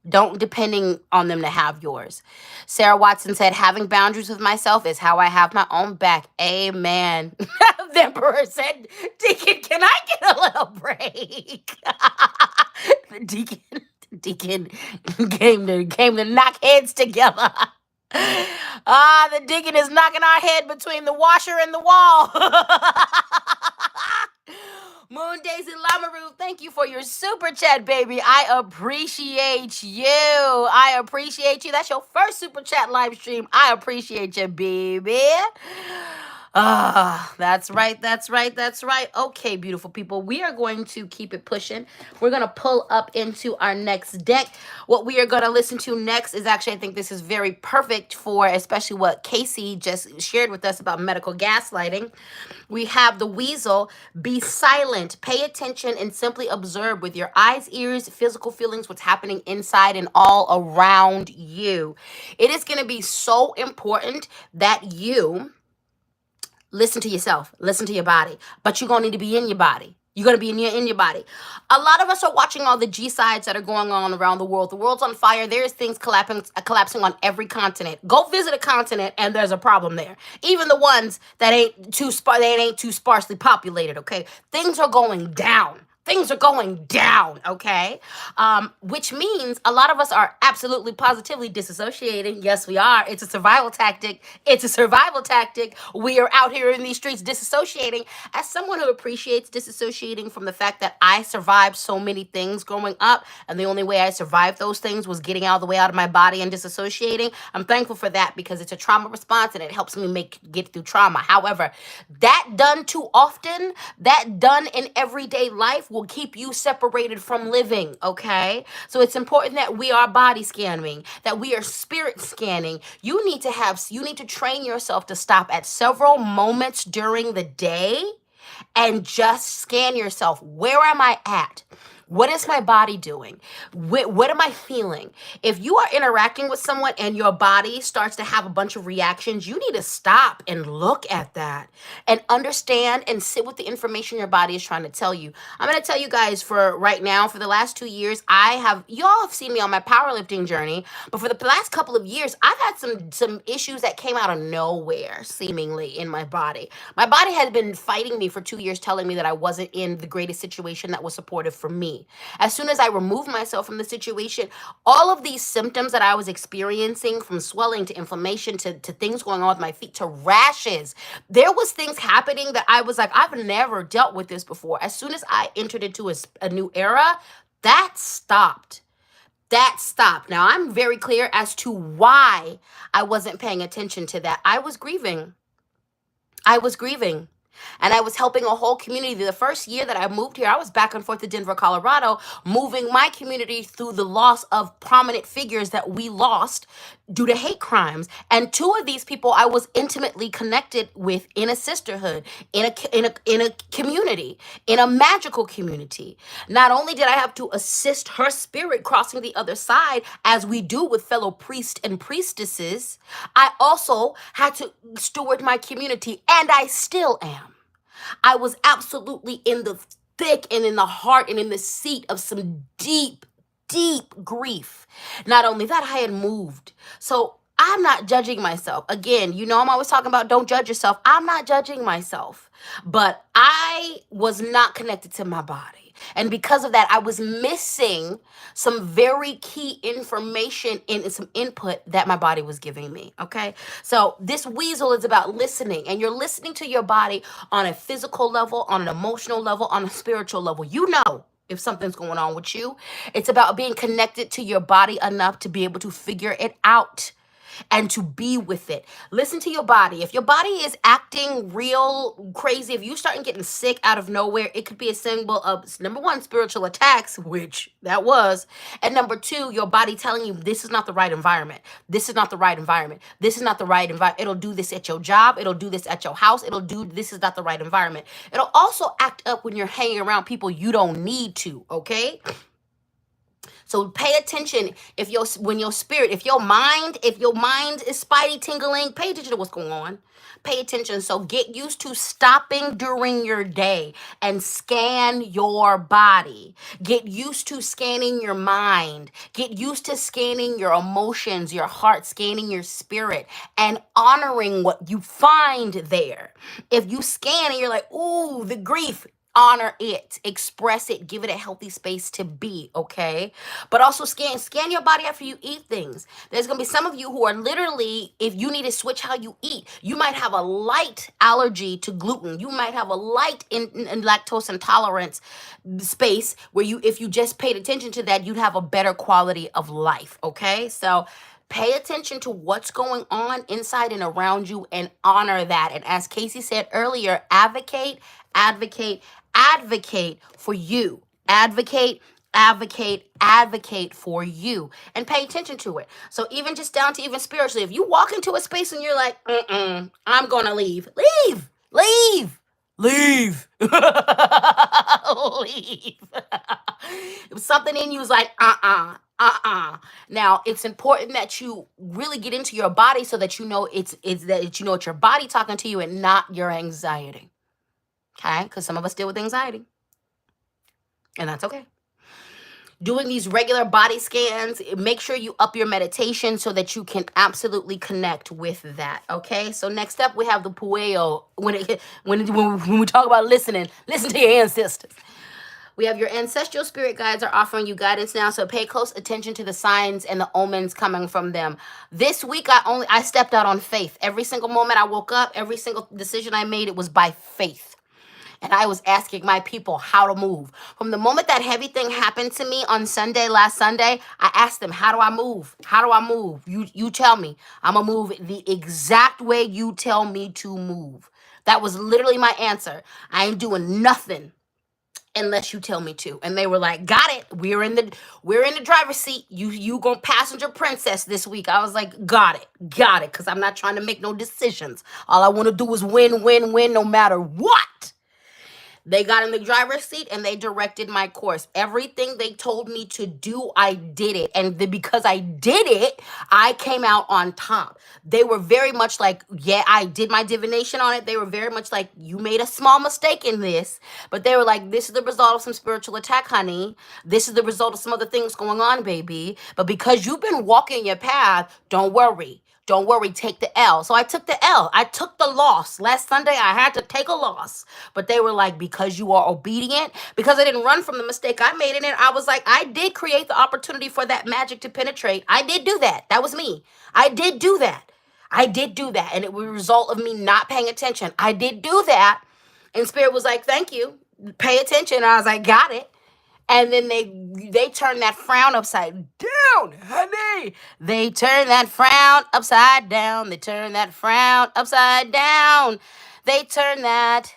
Don't depending on them to have yours. Sarah Watson said, having boundaries with myself is how I have my own back. Amen. The Emperor said, Deacon, can I get a little break? The deacon came to knock heads together. The deacon is knocking our head between the washer and the wall. Moon Daisy Lamaru, thank you for your super chat, baby. I appreciate you. I appreciate you. That's your first super chat live stream. I appreciate you, baby. That's right, that's right, that's right. Okay, beautiful people. We are going to keep it pushing. We're going to pull up into our next deck. What we are going to listen to next is actually, I think this is very perfect for especially what Casey just shared with us about medical gaslighting. We have the Weasel. Be silent, pay attention, and simply observe with your eyes, ears, physical feelings, what's happening inside and all around you. It is going to be so important that you listen to yourself, listen to your body, but you're going to need to be in your body. You're going to be in your body. A lot of us are watching all the G-sides that are going on around the world. The world's on fire. There's things collapsing on every continent. Go visit a continent and there's a problem there. Even the ones that ain't too sparsely populated, okay? Things are going down. Things are going down, okay? Which means a lot of us are absolutely positively disassociating. Yes, we are. It's a survival tactic. It's a survival tactic. We are out here in these streets disassociating. As someone who appreciates disassociating from the fact that I survived so many things growing up, and the only way I survived those things was getting all the way out of my body and disassociating, I'm thankful for that because it's a trauma response and it helps me get through trauma. However, that done too often, that done in everyday life will keep you separated from living, okay? So it's important that we are body scanning, that we are spirit scanning. You need to train yourself to stop at several moments during the day and just scan yourself. Where am I at? What is my body doing? What am I feeling? If you are interacting with someone and your body starts to have a bunch of reactions, you need to stop and look at that and understand and sit with the information your body is trying to tell you. I'm going to tell you guys for right now, for the last 2 years, y'all have seen me on my powerlifting journey, but for the last couple of years, I've had some issues that came out of nowhere, seemingly, in my body. My body has been fighting me for 2 years, telling me that I wasn't in the greatest situation that was supportive for me. As soon as I removed myself from the situation, all of these symptoms that I was experiencing, from swelling to inflammation to things going on with my feet to rashes, there was things happening that I was like, I've never dealt with this before. As soon as I entered into a new era, that stopped. That stopped. Now, I'm very clear as to why I wasn't paying attention to that. I was grieving. And I was helping a whole community. The first year that I moved here, I was back and forth to Denver, Colorado, moving my community through the loss of prominent figures that we lost due to hate crimes. And two of these people I was intimately connected with in a sisterhood, in a community, in a magical community. Not only did I have to assist her spirit crossing the other side, as we do with fellow priests and priestesses, I also had to steward my community, and I still am. I was absolutely in the thick and in the heart and in the seat of some deep, deep grief. Not only that, I had moved. So I'm not judging myself. Again, I'm always talking about don't judge yourself. I'm not judging myself. But I was not connected to my body. And because of that, I was missing some very key information and some input that my body was giving me, okay? So this weasel is about listening, and you're listening to your body on a physical level, on an emotional level, on a spiritual level. You know if something's going on with you. It's about being connected to your body enough to be able to figure it out and to be with it. Listen to your body. If your body is acting real crazy, if you start getting sick out of nowhere, it could be a symbol of, number one, spiritual attacks, which that was, and number two, your body telling you this is not the right environment. This is not the right environment. This is not the right environment. It'll do this at your job. It'll do this at your house. This is not the right environment. It'll also act up when you're hanging around people you don't need to, okay? So pay attention. If your when your spirit, if your mind is spidey tingling, pay attention to what's going on. Pay attention. So get used to stopping during your day and scan your body. Get used to scanning your mind. Get used to scanning your emotions, your heart, scanning your spirit, and honoring what you find there. If you scan and you're like, ooh, the grief, honor it, express it, give it a healthy space to be, okay? But also scan your body after you eat things. There's gonna be some of you who are literally, if you need to switch how you eat, you might have a light allergy to gluten, you might have a light in lactose intolerance space where you, if you just paid attention to that, you'd have a better quality of life, okay? So pay attention to what's going on inside and around you and honor that. And as Casey said earlier, advocate, advocate, advocate for you. Advocate, advocate, advocate for you, and pay attention to it. So even just down to even spiritually, if you walk into a space and you're like, I'm gonna leave, leave, leave. Leave. Something in you is like, Now it's important that you really get into your body so that you know it's your body talking to you and not your anxiety. Okay? Because some of us deal with anxiety. And that's okay. Doing these regular body scans, make sure you up your meditation so that you can absolutely connect with that. Okay, so next up we have the pueo. When we talk about listening, listen to your ancestors. We have your ancestral spirit guides are offering you guidance now, so pay close attention to the signs and the omens coming from them. This week I stepped out on faith. Every single moment I woke up, every single decision I made, it was by faith. And I was asking my people how to move. From the moment that heavy thing happened to me on last Sunday, I asked them, how do I move? How do I move? You tell me. I'm going to move the exact way you tell me to move. That was literally my answer. I ain't doing nothing unless you tell me to. And they were like, got it. We're in the driver's seat. You gonna passenger princess this week. I was like, got it. Because I'm not trying to make no decisions. All I want to do is win no matter what. They got in the driver's seat and they directed my course. Everything they told me to do, I did it. And because I did it, I came out on top. They were very much like, yeah, I did my divination on it. They were very much like, you made a small mistake in this. But they were like, this is the result of some spiritual attack, honey. This is the result of some other things going on, baby. But because you've been walking your path, don't worry. Don't worry, take the L. So I took the L. I took the loss. Last Sunday, I had to take a loss. But they were like, because you are obedient, because I didn't run from the mistake I made in it, I was like, I did create the opportunity for that magic to penetrate. I did do that. That was me. I did do that. And it was a result of me not paying attention. I did do that. And Spirit was like, thank you. Pay attention. I was like, got it. And then they turn that frown upside down, honey. They turn that frown upside down. They turn that frown upside down. They turn that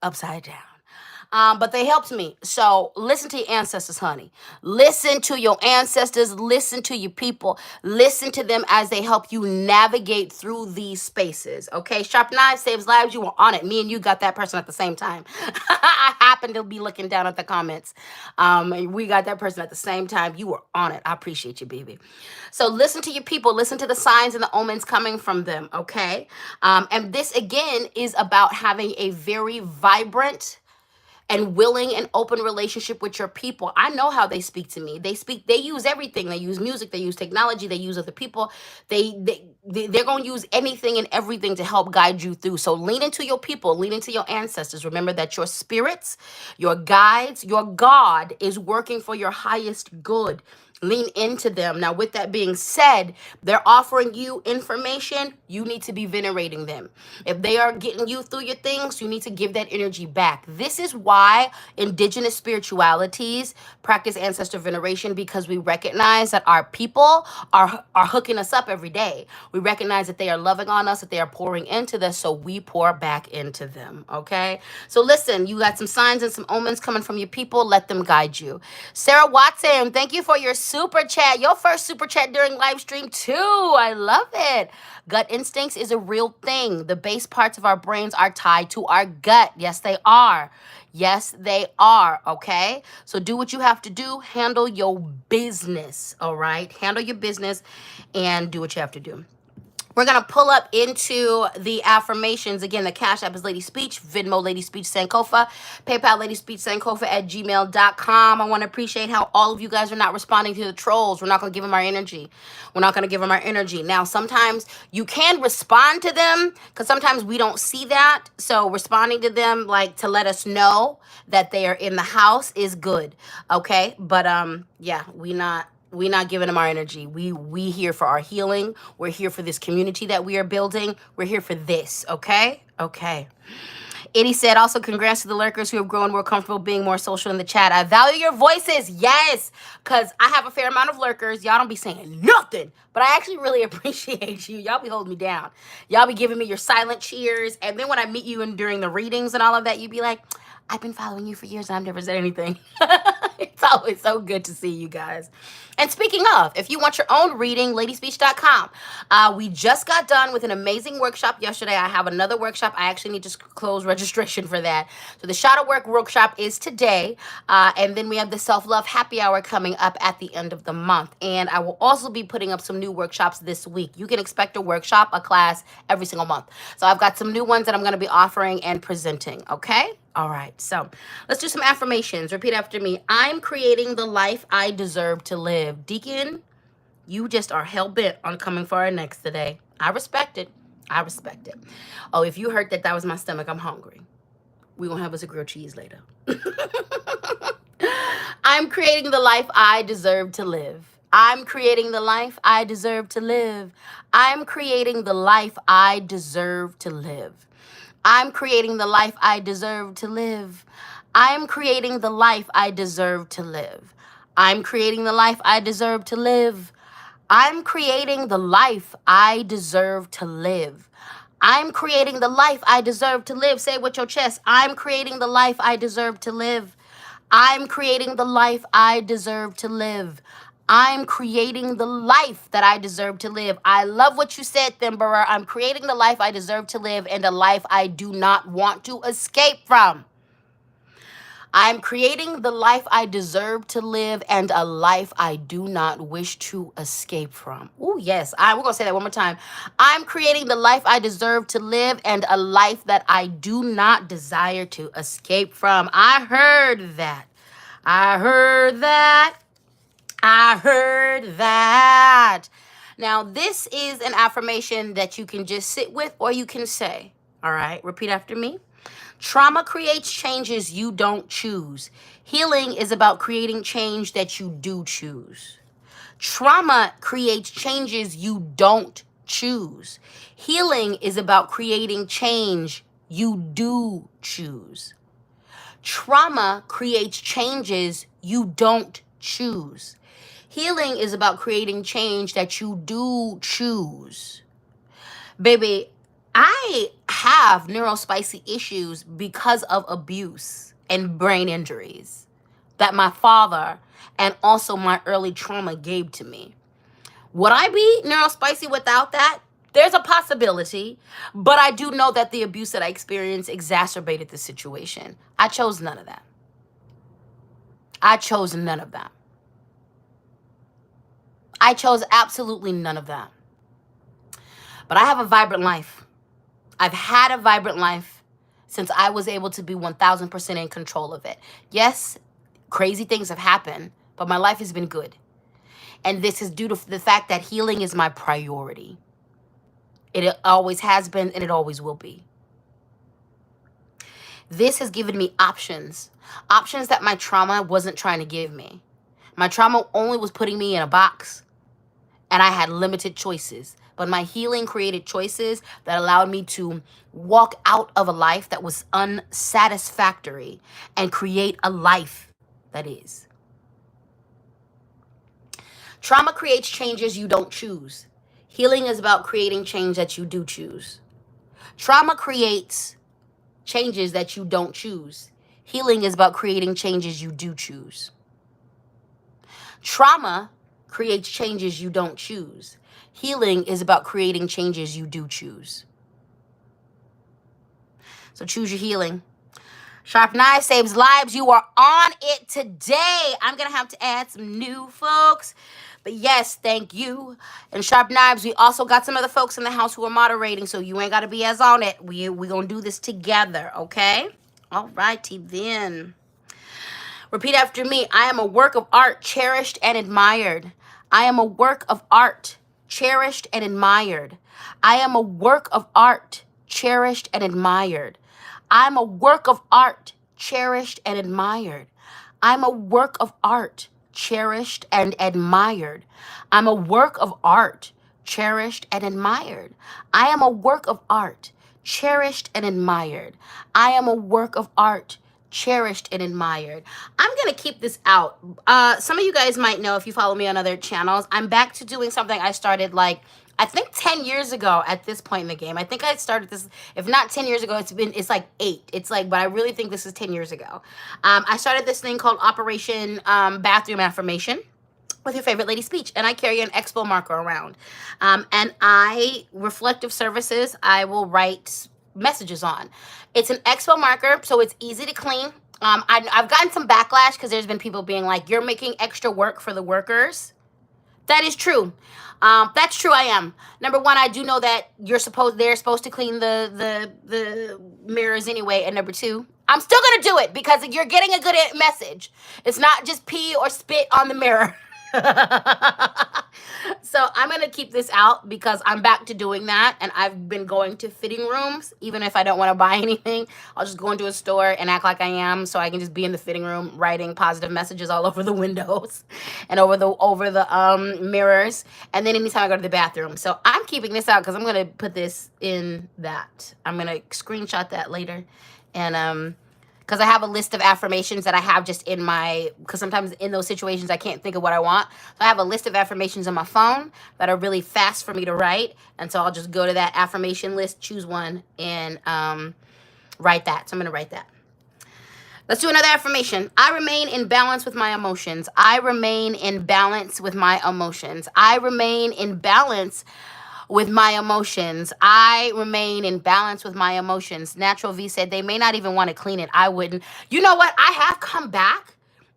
upside down. But they helped me. So listen to your ancestors, honey. Listen to your ancestors. Listen to your people. Listen to them as they help you navigate through these spaces. Okay, Sharp Knives saves lives. You were on it. Me and you got that person at the same time. I happened to be looking down at the comments. We got that person at the same time. You were on it. I appreciate you, baby. So listen to your people. Listen to the signs and the omens coming from them. Okay, and this again is about having a very vibrant and willing and open relationship with your people. I know how they speak to me. They use everything. They use music, they use technology, they use other people. They're going to use anything and everything to help guide you through. So lean into your people, lean into your ancestors. Remember that your spirits, your guides, your God is working for your highest good. Lean into them. Now, with that being said, they're offering you information. You need to be venerating them. If they are getting you through your things, you need to give that energy back. This is why indigenous spiritualities practice ancestor veneration, because we recognize that our people are hooking us up every day. We recognize that they are loving on us, that they are pouring into this, so we pour back into them. Okay? So listen, you got some signs and some omens coming from your people. Let them guide you. Sarah Watson, thank you for your super chat. Your first super chat during live stream too. I love it. Gut instincts is a real thing. The base parts of our brains are tied to our gut. Yes, they are. Yes, they are. Okay. So do what you have to do. Handle your business. All right. Handle your business and do what you have to do. We're going to pull up into the affirmations. Again, the Cash App is LadySpeech, Venmo LadySpeech Sankofa, PayPal LadySpeech Sankofa at gmail.com. I want to appreciate how all of you guys are not responding to the trolls. We're not going to give them our energy. We're not going to give them our energy. Now, sometimes you can respond to them because sometimes we don't see that. So responding to them, like to let us know that they are in the house is good. Okay. But yeah, we're not giving them our energy. We here for our healing. We're here for this community that we are building. We're here for this, okay? Okay. Eddie said, also congrats to the lurkers who have grown more comfortable being more social in the chat. I value your voices, yes, because I have a fair amount of lurkers. Y'all don't be saying nothing, but I actually really appreciate you. Y'all be holding me down. Y'all be giving me your silent cheers, and then when I meet you during the readings and all of that, you be like, I've been following you for years and I've never said anything. It's always so good to see you guys. And speaking of, if you want your own reading, LadySpeech.com. We just got done with an amazing workshop yesterday. I have another workshop. I actually need to close registration for that. So the Shadow Work workshop is today. And then we have the Self-Love Happy Hour coming up at the end of the month. And I will also be putting up some new workshops this week. You can expect a workshop, a class every single month. So I've got some new ones that I'm going to be offering and presenting. Okay? All right, so let's do some affirmations. Repeat after me. I'm creating the life I deserve to live. Deacon, you just are hell-bent on coming for our next today. I respect it. I respect it. Oh, if you heard that, that was my stomach. I'm hungry. We're going to have us a grilled cheese later. I'm creating the life I deserve to live. I'm creating the life I deserve to live. I'm creating the life I deserve to live. I'm creating the life I deserve to live. I'm creating the life I deserve to live. I'm creating the life I deserve to live. I'm creating the life I deserve to live. I'm creating the life I deserve to live. Say it with your chest. I'm creating the life I deserve to live. I'm creating the life I deserve to live. I'm creating the life that I deserve to live. I love what you said, Thimberer. I'm creating the life I deserve to live and a life I do not want to escape from. I'm creating the life I deserve to live and a life I do not wish to escape from. Oh, yes. We're going to say that one more time. I'm creating the life I deserve to live and a life that I do not desire to escape from. I heard that. I heard that. I heard that. Now, this is an affirmation that you can just sit with or you can say. All right, repeat after me. Trauma creates changes you don't choose. Healing is about creating change that you do choose. Trauma creates changes you don't choose. Healing is about creating change you do choose. Trauma creates changes you don't choose. Healing is about creating change that you do choose. Baby, I have neurospicy issues because of abuse and brain injuries that my father and also my early trauma gave to me. Would I be neurospicy without that? There's a possibility, but I do know that the abuse that I experienced exacerbated the situation. I chose none of that. I chose none of that. I chose absolutely none of that. But I have a vibrant life. I've had a vibrant life since I was able to be 1,000% in control of it. Yes, crazy things have happened, but my life has been good. And this is due to the fact that healing is my priority. It always has been and it always will be. This has given me options. Options that my trauma wasn't trying to give me. My trauma only was putting me in a box. And I had limited choices. But my healing created choices that allowed me to walk out of a life that was unsatisfactory and create a life that is. Trauma creates changes you don't choose. Healing is about creating change that you do choose. Trauma creates changes that you don't choose. Healing is about creating changes you do choose. Trauma creates changes you don't choose. Healing is about creating changes you do choose. So choose your healing. Sharp Knife saves lives. You are on it today. I'm going to have to add some new folks. But yes, thank you. And Sharp Knives, we also got some other folks in the house who are moderating, so you ain't got to be as on it. We going to do this together, okay? All righty then. Repeat after me. I am a work of art, cherished and admired. I am a work of art, cherished and admired. I am a work of art, cherished and admired. I'm a work of art, cherished and admired. I'm a work of art, cherished and admired. I'm a work of art, cherished and admired. I am a work of art, cherished and admired. I am a work of art, cherished and admired. I'm gonna keep this out. Some of you guys might know if you follow me on other channels, I'm back to doing something I started like I think 10 years ago at this point in the game. I think I started this, if not 10 years ago, it's like 8. It's like, but I really think this is 10 years ago. I started this thing called Operation Bathroom Affirmation with your favorite LadySpeech, and I carry an expo marker around. And reflective services, I will write messages on. It's an expo marker, so it's easy to clean. I've gotten some backlash because there's been people being like, you're making extra work for the workers. That is true. That's true. I am. Number one, I do know that they're supposed to clean the mirrors anyway. And number two, I'm still gonna do it because you're getting a good message. It's not just pee or spit on the mirror. So I'm gonna keep this out because I'm back to doing that, and I've been going to fitting rooms. Even if I don't want to buy anything, I'll just go into a store and act like I am, so I can just be in the fitting room writing positive messages all over the windows and over the mirrors. And then anytime I go to the bathroom, so I'm keeping this out because I'm gonna put this in that. I'm gonna screenshot that later, and because I have a list of affirmations that I have just in my, because sometimes in those situations I can't think of what I want. So I have a list of affirmations on my phone that are really fast for me to write. And so I'll just go to that affirmation list, choose one, and write that. So I'm going to write that. Let's do another affirmation. I remain in balance with my emotions. I remain in balance with my emotions. I remain in balance with my emotions. I remain in balance with my emotions. Natural V said they may not even want to clean it. I wouldn't. You know what? I have come back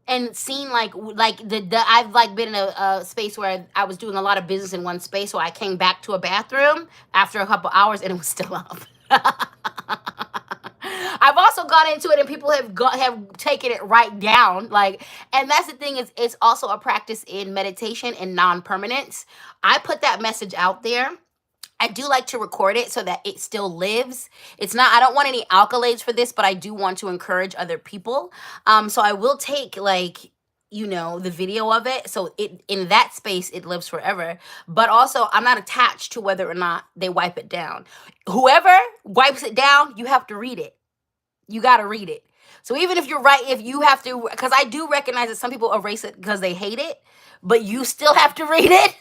and seen like I've like been in a space where I was doing a lot of business in one space. So I came back to a bathroom after a couple hours and it was still up. I've also gone into it and people have taken it right down. Like, and that's the thing, is it's also a practice in meditation and non-permanence. I put that message out there. I do like to record it so that it still lives. It's not, I don't want any accolades for this, but I do want to encourage other people. So I will take like, you know, the video of it. So it, in that space, it lives forever. But also I'm not attached to whether or not they wipe it down. Whoever wipes it down, you have to read it. You got to read it. So even if you're right, if you have to, because I do recognize that some people erase it because they hate it, but you still have to read it.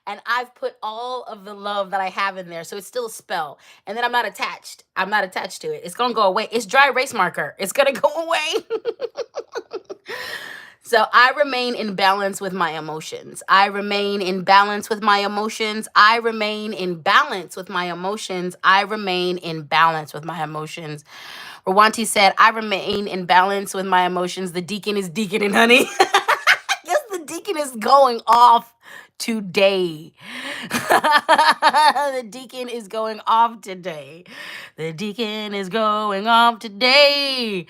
And I've put all of the love that I have in there. So it's still a spell. And then I'm not attached. I'm not attached to it. It's going to go away. It's dry erase marker. It's going to go away. So I remain in balance with my emotions. I remain in balance with my emotions. I remain in balance with my emotions. I remain in balance with my emotions. Rawanti said, I remain in balance with my emotions. The deacon is deaconing, honey. Yes, the deacon is going off today. The deacon is going off today. The deacon is going off today.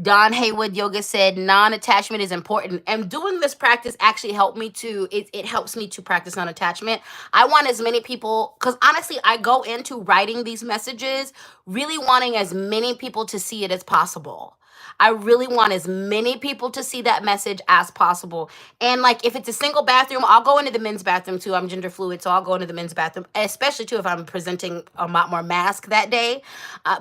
Don Haywood Yoga said non-attachment is important. And doing this practice actually helped me to, it helps me to practice non-attachment. I want as many people, because honestly, I go into writing these messages really wanting as many people to see it as possible. I really want as many people to see that message as possible. And like, if it's a single bathroom, I'll go into the men's bathroom too. I'm gender fluid, so I'll go into the men's bathroom, especially too if I'm presenting a lot more mask that day.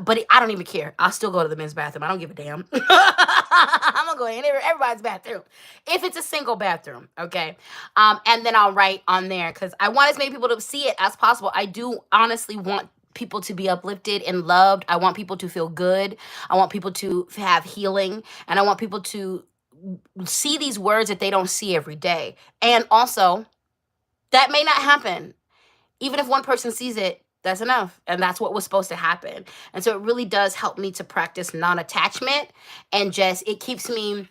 But I don't even care. I'll still go to the men's bathroom. I don't give a damn. I'm gonna go in everybody's bathroom if it's a single bathroom, okay? And then I'll write on there because I want as many people to see it as possible. I do honestly want people to be uplifted and loved. I want people to feel good. I want people to have healing, and I want people to see these words that they don't see every day. And also, that may not happen. Even if one person sees it, that's enough. And that's what was supposed to happen. And so it really does help me to practice non-attachment, and just, it keeps me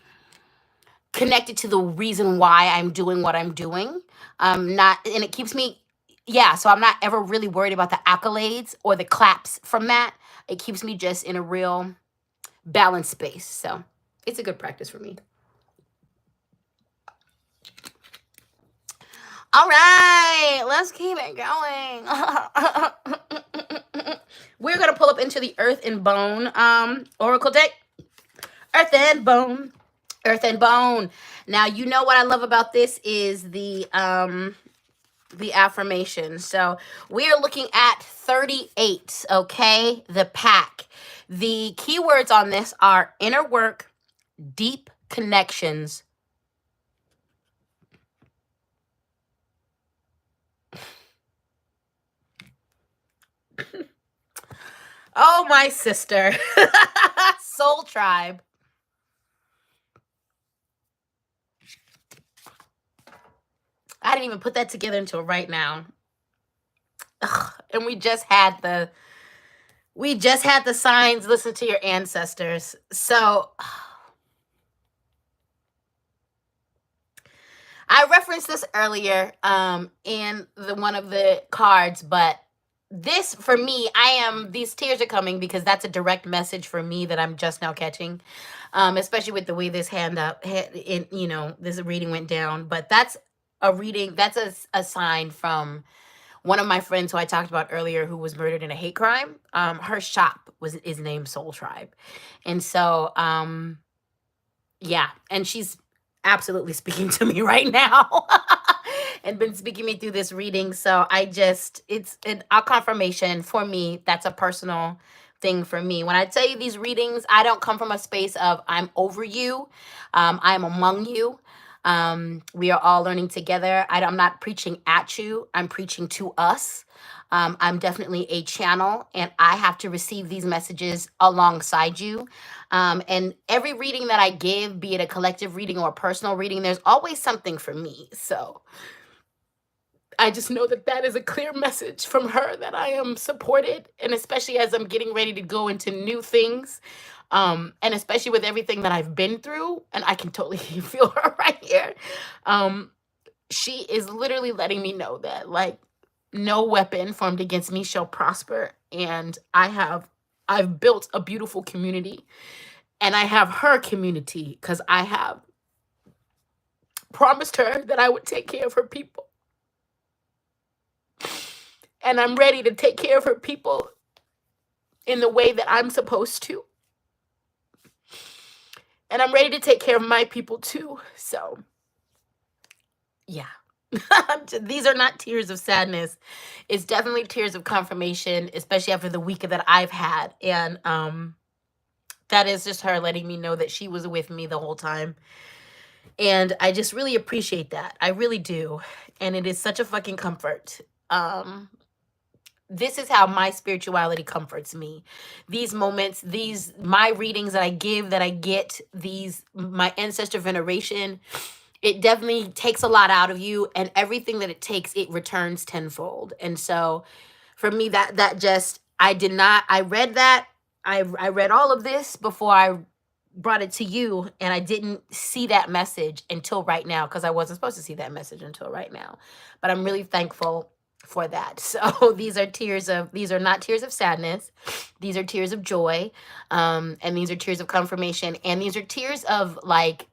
connected to the reason why I'm doing what I'm doing. Not, and it keeps me, yeah, so I'm not ever really worried about the accolades or the claps from that. It keeps me just in a real balanced space. So it's a good practice for me. All right, let's keep it going. We're gonna pull up into the Earth and Bone Oracle deck. Earth and Bone. Earth and Bone. Now, you know what I love about this is the affirmation. So we are looking at 38, okay? The pack. The keywords on this are inner work, deep connections, oh, my sister. Soul tribe. I didn't even put that together until right now. Ugh, and we just had the signs. Listen to your ancestors. So I referenced this earlier in one of the cards, but this, for me, these tears are coming because that's a direct message for me that I'm just now catching, especially with the way this this reading went down. But that's a reading, that's a sign from one of my friends who I talked about earlier, who was murdered in a hate crime. Her shop is named Soul Tribe. And so, yeah, and she's absolutely speaking to me right now and been speaking me through this reading. So it's a confirmation for me. That's a personal thing for me. When I tell you these readings, I don't come from a space of I'm over you. I'm among you. We are all learning together. I'm not preaching at you. I'm preaching to us. I'm definitely a channel, and I have to receive these messages alongside you. And every reading that I give, be it a collective reading or a personal reading, there's always something for me. So I just know that is a clear message from her that I am supported, and especially as I'm getting ready to go into new things, and especially with everything that I've been through, and I can totally feel her right here. She is literally letting me know that, like, no weapon formed against me shall prosper, and I've built a beautiful community, and I have her community because I have promised her that I would take care of her people. And I'm ready to take care of her people in the way that I'm supposed to. And I'm ready to take care of my people too. So, yeah. These are not tears of sadness. It's definitely tears of confirmation, especially after the week that I've had. And that is just her letting me know that she was with me the whole time. And I just really appreciate that. I really do. And it is such a fucking comfort. This is how my spirituality comforts me. These moments, my readings that I give, that I get, my ancestor veneration, it definitely takes a lot out of you, and everything that it takes, it returns tenfold. And so for me, I read that. I read all of this before I brought it to you, and I didn't see that message until right now, because I wasn't supposed to see that message until right now. But I'm really thankful for that. So these are not tears of sadness. These are tears of joy. And these are tears of confirmation. And these are tears of, like,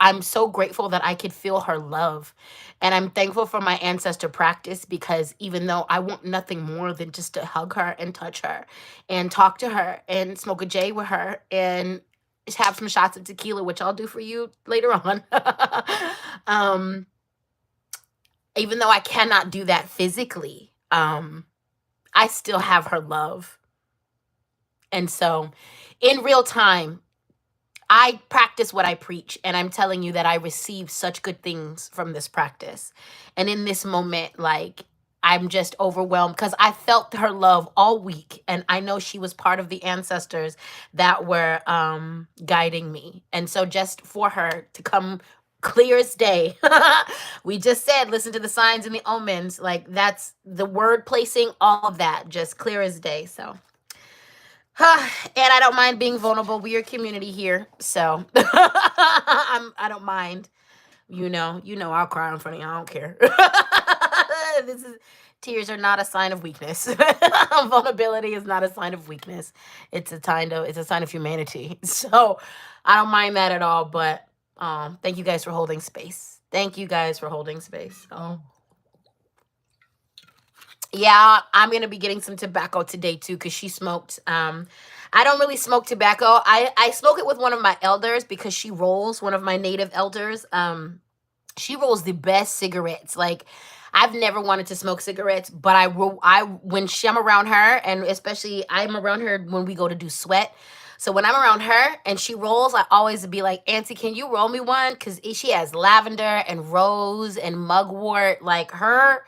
I'm so grateful that I could feel her love. And I'm thankful for my ancestor practice, because even though I want nothing more than just to hug her and touch her and talk to her and smoke a J with her and have some shots of tequila, which I'll do for you later on. Even though I cannot do that physically, I still have her love. And so in real time, I practice what I preach, and I'm telling you that I receive such good things from this practice. And in this moment, like, I'm just overwhelmed because I felt her love all week. And I know she was part of the ancestors that were guiding me. And so just for her to come clear as day, we just said, listen to the signs and the omens. Like that's the word placing, all of that, just clear as day. So. And I don't mind being vulnerable. We are a community here, so I don't mind. You know, I'll cry in front of you. I don't care. Tears are not a sign of weakness. Vulnerability is not a sign of weakness. It's a sign of humanity. So I don't mind that at all. But thank you guys for holding space. Thank you guys for holding space. Yeah, I'm gonna be getting some tobacco today too, because she smoked. I don't really smoke tobacco. I smoke it with one of my elders because she rolls, one of my native elders. She rolls the best cigarettes. Like I've never wanted to smoke cigarettes, but I'm around her, and especially I'm around her when we go to do sweat. So when I'm around her and she rolls, I always be like, Auntie, can you roll me one? Because she has lavender and rose and mugwort. Like her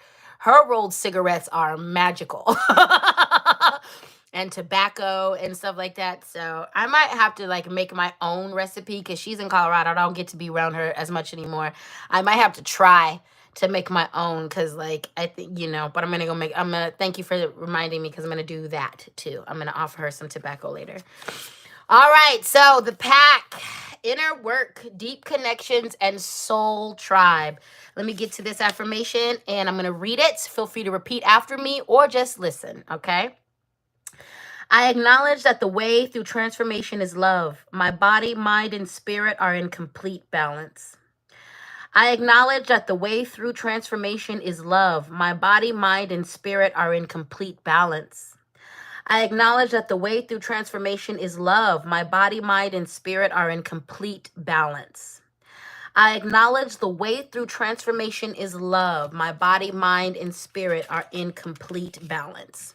rolled cigarettes are magical. And tobacco and stuff like that. So I might have to like make my own recipe because she's in Colorado. I don't get to be around her as much anymore. I might have to try to make my own because like I think, but I'm gonna thank you for reminding me because I'm gonna do that too. I'm gonna offer her some tobacco later. All right, so the pack, inner work, deep connections, and soul tribe. Let me get to this affirmation and I'm gonna read it. Feel free to repeat after me or just listen, okay? I acknowledge that the way through transformation is love. My body, mind, and spirit are in complete balance. I acknowledge that the way through transformation is love. My body, mind, and spirit are in complete balance. I acknowledge that the way through transformation is love. My body, mind, and spirit are in complete balance. I acknowledge the way through transformation is love. My body, mind, and spirit are in complete balance.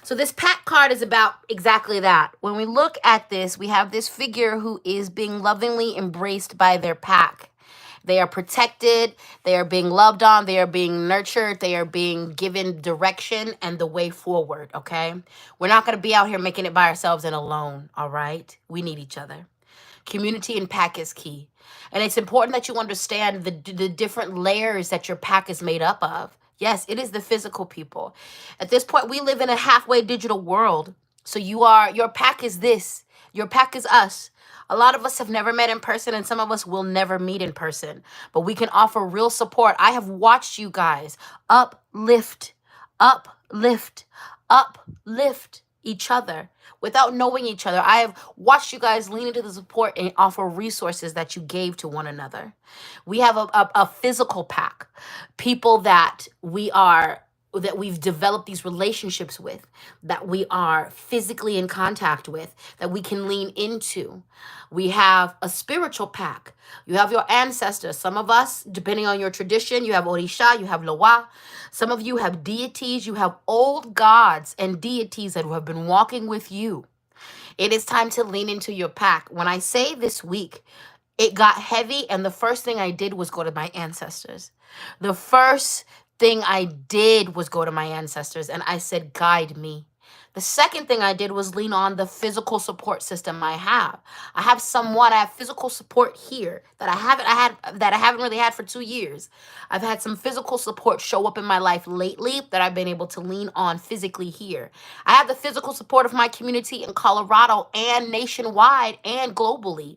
So this pack card is about exactly that. When we look at this, we have this figure who is being lovingly embraced by their pack. They are protected, they are being loved on, they are being nurtured, they are being given direction and the way forward, okay? We're not going to be out here making it by ourselves and alone, all right? We need each other. Community and pack is key. And it's important that you understand the different layers that your pack is made up of. Yes, it is the physical people. At this point, we live in a halfway digital world. So your pack is this. Your pack is us. A lot of us have never met in person, and some of us will never meet in person. But we can offer real support. I have watched you guys uplift, uplift, uplift each other without knowing each other. I have watched you guys lean into the support and offer resources that you gave to one another. We have a physical pack, people that we've developed these relationships with, that we are physically in contact with, that we can lean into. We have a spiritual pack. You have your ancestors. Some of us, depending on your tradition, you have Orisha, you have Loa. Some of you have deities. You have old gods and deities that have been walking with you. It is time to lean into your pack. When I say this week, it got heavy, and the first thing I did was go to my ancestors. The first thing I did was go to my ancestors, and I said, guide me. The second thing I did was lean on the physical support system I have. I have physical support here that I haven't really had for 2 years. I've had some physical support show up in my life lately that I've been able to lean on physically here. I have the physical support of my community in Colorado and nationwide and globally.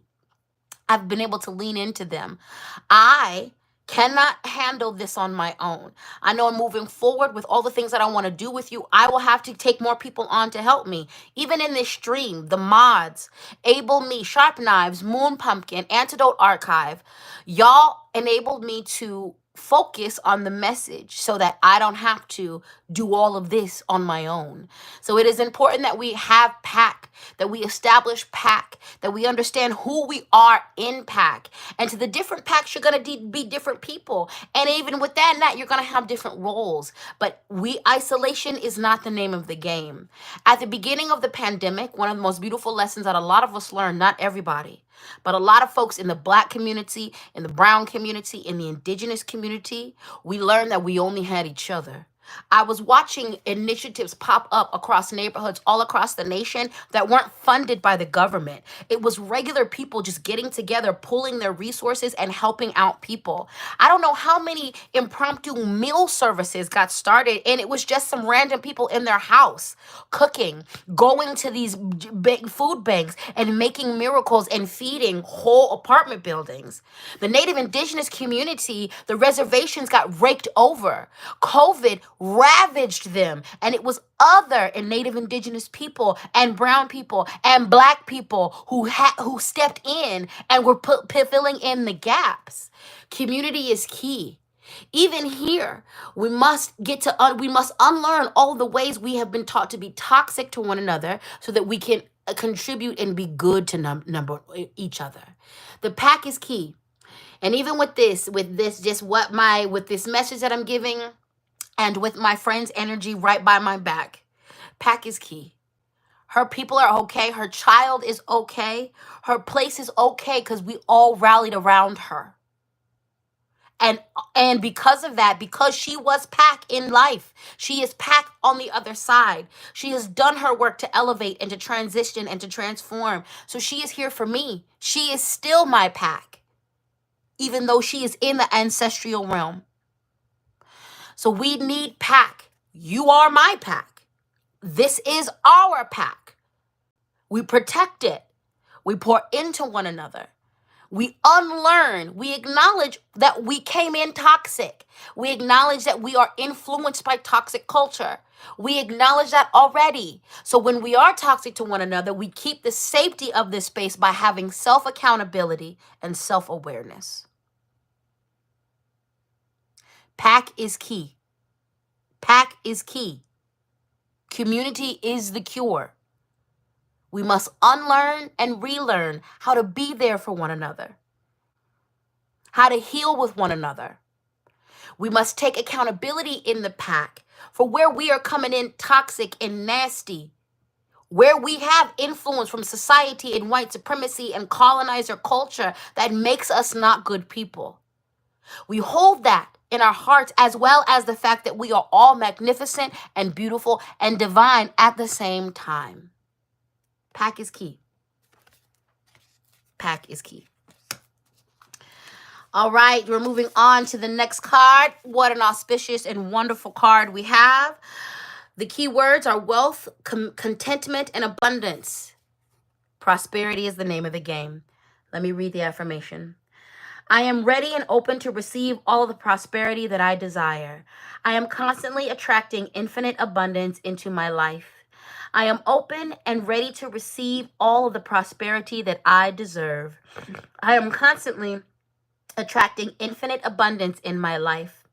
I've been able to lean into them. I cannot handle this on my own. I know I'm moving forward with all the things that I want to do with you. I will have to take more people on to help me. Even in this stream, the mods, Able Me, Sharp Knives, Moon Pumpkin, Antidote Archive, y'all enabled me to focus on the message so that I don't have to do all of this on my own. So it is important that we have pack, that we establish pack, that we understand who we are in pack. And to the different packs, you're going to be different people. And even with that, you're going to have different roles. But isolation is not the name of the game. At the beginning of the pandemic, one of the most beautiful lessons that a lot of us learned, not everybody, but a lot of folks in the Black community, in the brown community, in the indigenous community, we learned that we only had each other. I was watching initiatives pop up across neighborhoods all across the nation that weren't funded by the government. It was regular people just getting together, pulling their resources and helping out people. I don't know how many impromptu meal services got started, and it was just some random people in their house cooking, going to these big food banks and making miracles and feeding whole apartment buildings. The Native Indigenous community, the reservations got raked over. COVID ravaged them, and it was other Native Indigenous people and brown people and black people who stepped in and were filling in the gaps. Community is key. Even here, we must we must unlearn all the ways we have been taught to be toxic to one another so that we can contribute and be good to number each other. The pack is key. And even with this just with this message that I'm giving and with my friend's energy right by my back, pack is key. Her people are okay. Her child is okay. Her place is okay because we all rallied around her. And because of that, because she was pack in life, she is pack on the other side. She has done her work to elevate and to transition and to transform. So she is here for me. She is still my pack, even though she is in the ancestral realm. So we need pack. You are my pack. This is our pack. We protect it. We pour into one another. We unlearn. We acknowledge that we came in toxic. We acknowledge that we are influenced by toxic culture. We acknowledge that already. So when we are toxic to one another, we keep the safety of this space by having self-accountability and self-awareness. Pack is key. Pack is key. Community is the cure. We must unlearn and relearn how to be there for one another, how to heal with one another. We must take accountability in the pack for where we are coming in toxic and nasty, where we have influence from society and white supremacy and colonizer culture that makes us not good people. We hold that in our hearts, as well as the fact that we are all magnificent and beautiful and divine at the same time. Pack is key. Pack is key. All right, we're moving on to the next card. What an auspicious and wonderful card we have. The key words are wealth, contentment, and abundance. Prosperity is the name of the game. Let me read the affirmation. I am ready and open to receive all of the prosperity that I desire. I am constantly attracting infinite abundance into my life. I am open and ready to receive all of the prosperity that I deserve. I am constantly attracting infinite abundance in my life.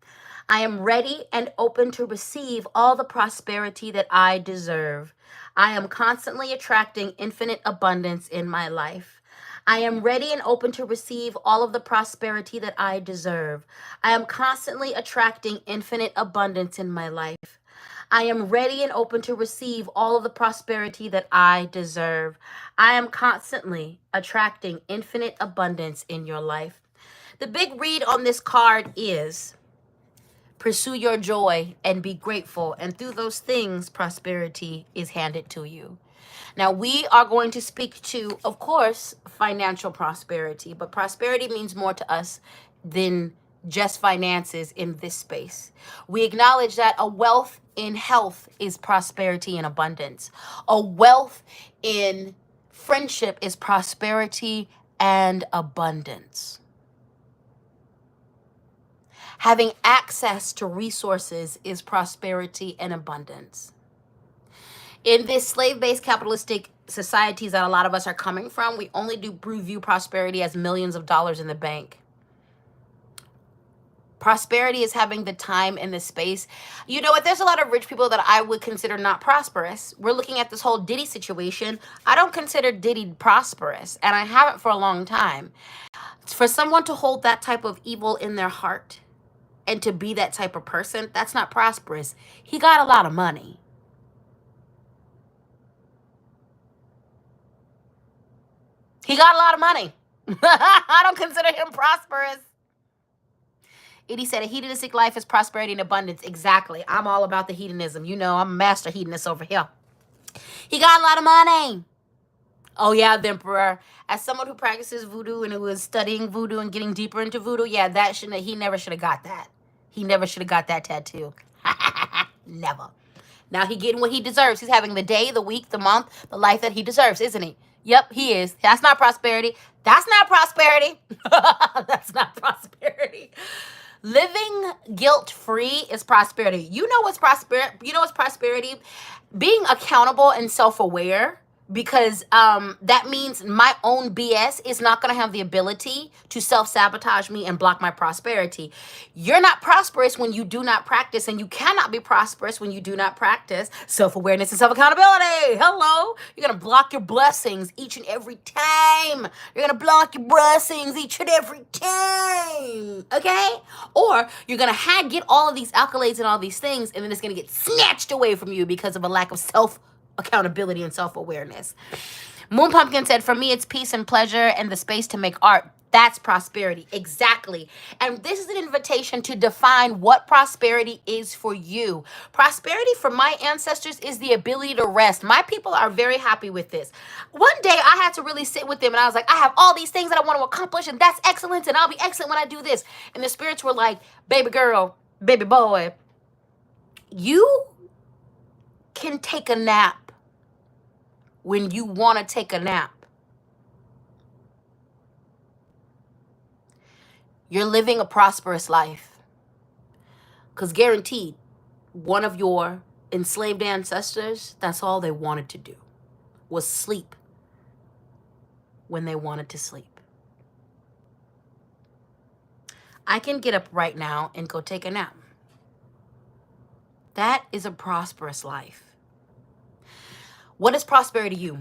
I am ready and open to receive all the prosperity that I deserve. I am constantly attracting infinite abundance in my life. I am ready and open to receive all of the prosperity that I deserve. I am constantly attracting infinite abundance in my life. I am ready and open to receive all of the prosperity that I deserve. I am constantly attracting infinite abundance in your life. The big read on this card is pursue your joy and be grateful. And through those things, prosperity is handed to you. Now, we are going to speak to, of course, financial prosperity, but prosperity means more to us than just finances in this space. We acknowledge that a wealth in health is prosperity and abundance. A wealth in friendship is prosperity and abundance. Having access to resources is prosperity and abundance. In this slave-based capitalistic societies that a lot of us are coming from, we only view prosperity as millions of dollars in the bank. Prosperity is having the time and the space. You know what? There's a lot of rich people that I would consider not prosperous. We're looking at this whole Diddy situation. I don't consider Diddy prosperous, and I haven't for a long time. For someone to hold that type of evil in their heart and to be that type of person, that's not prosperous. He got a lot of money. He got a lot of money. I don't consider him prosperous. Edie said a hedonistic life is prosperity and abundance. Exactly. I'm all about the hedonism. You know, I'm a master hedonist over here. He got a lot of money. Oh, yeah, the emperor. As someone who practices voodoo and who is studying voodoo and getting deeper into voodoo, yeah, he never should have got that. He never should have got that tattoo. Never. Now he getting what he deserves. He's having the day, the week, the month, the life that he deserves, isn't he? Yep, he is. That's not prosperity. That's not prosperity. That's not prosperity. Living guilt-free is prosperity. You know what's prosperity? Being accountable and self-aware, because that means my own BS is not going to have the ability to self-sabotage me and block my prosperity. You're not prosperous when you do not practice, and you cannot be prosperous when you do not practice self-awareness and self-accountability. Hello? You're going to block your blessings each and every time. You're going to block your blessings each and every time. Okay? Or you're going to get all of these accolades and all these things, and then it's going to get snatched away from you because of a lack of accountability and self-awareness. Moon Pumpkin said, for me, it's peace and pleasure and the space to make art. That's prosperity. Exactly. And this is an invitation to define what prosperity is for you. Prosperity for my ancestors is the ability to rest. My people are very happy with this. One day I had to really sit with them and I was like, I have all these things that I want to accomplish, and that's excellence, and I'll be excellent when I do this. And the spirits were like, baby girl, baby boy, you can take a nap when you want to take a nap. You're living a prosperous life. Because guaranteed, one of your enslaved ancestors, that's all they wanted to do, was sleep when they wanted to sleep. I can get up right now and go take a nap. That is a prosperous life. What is prosperity to you?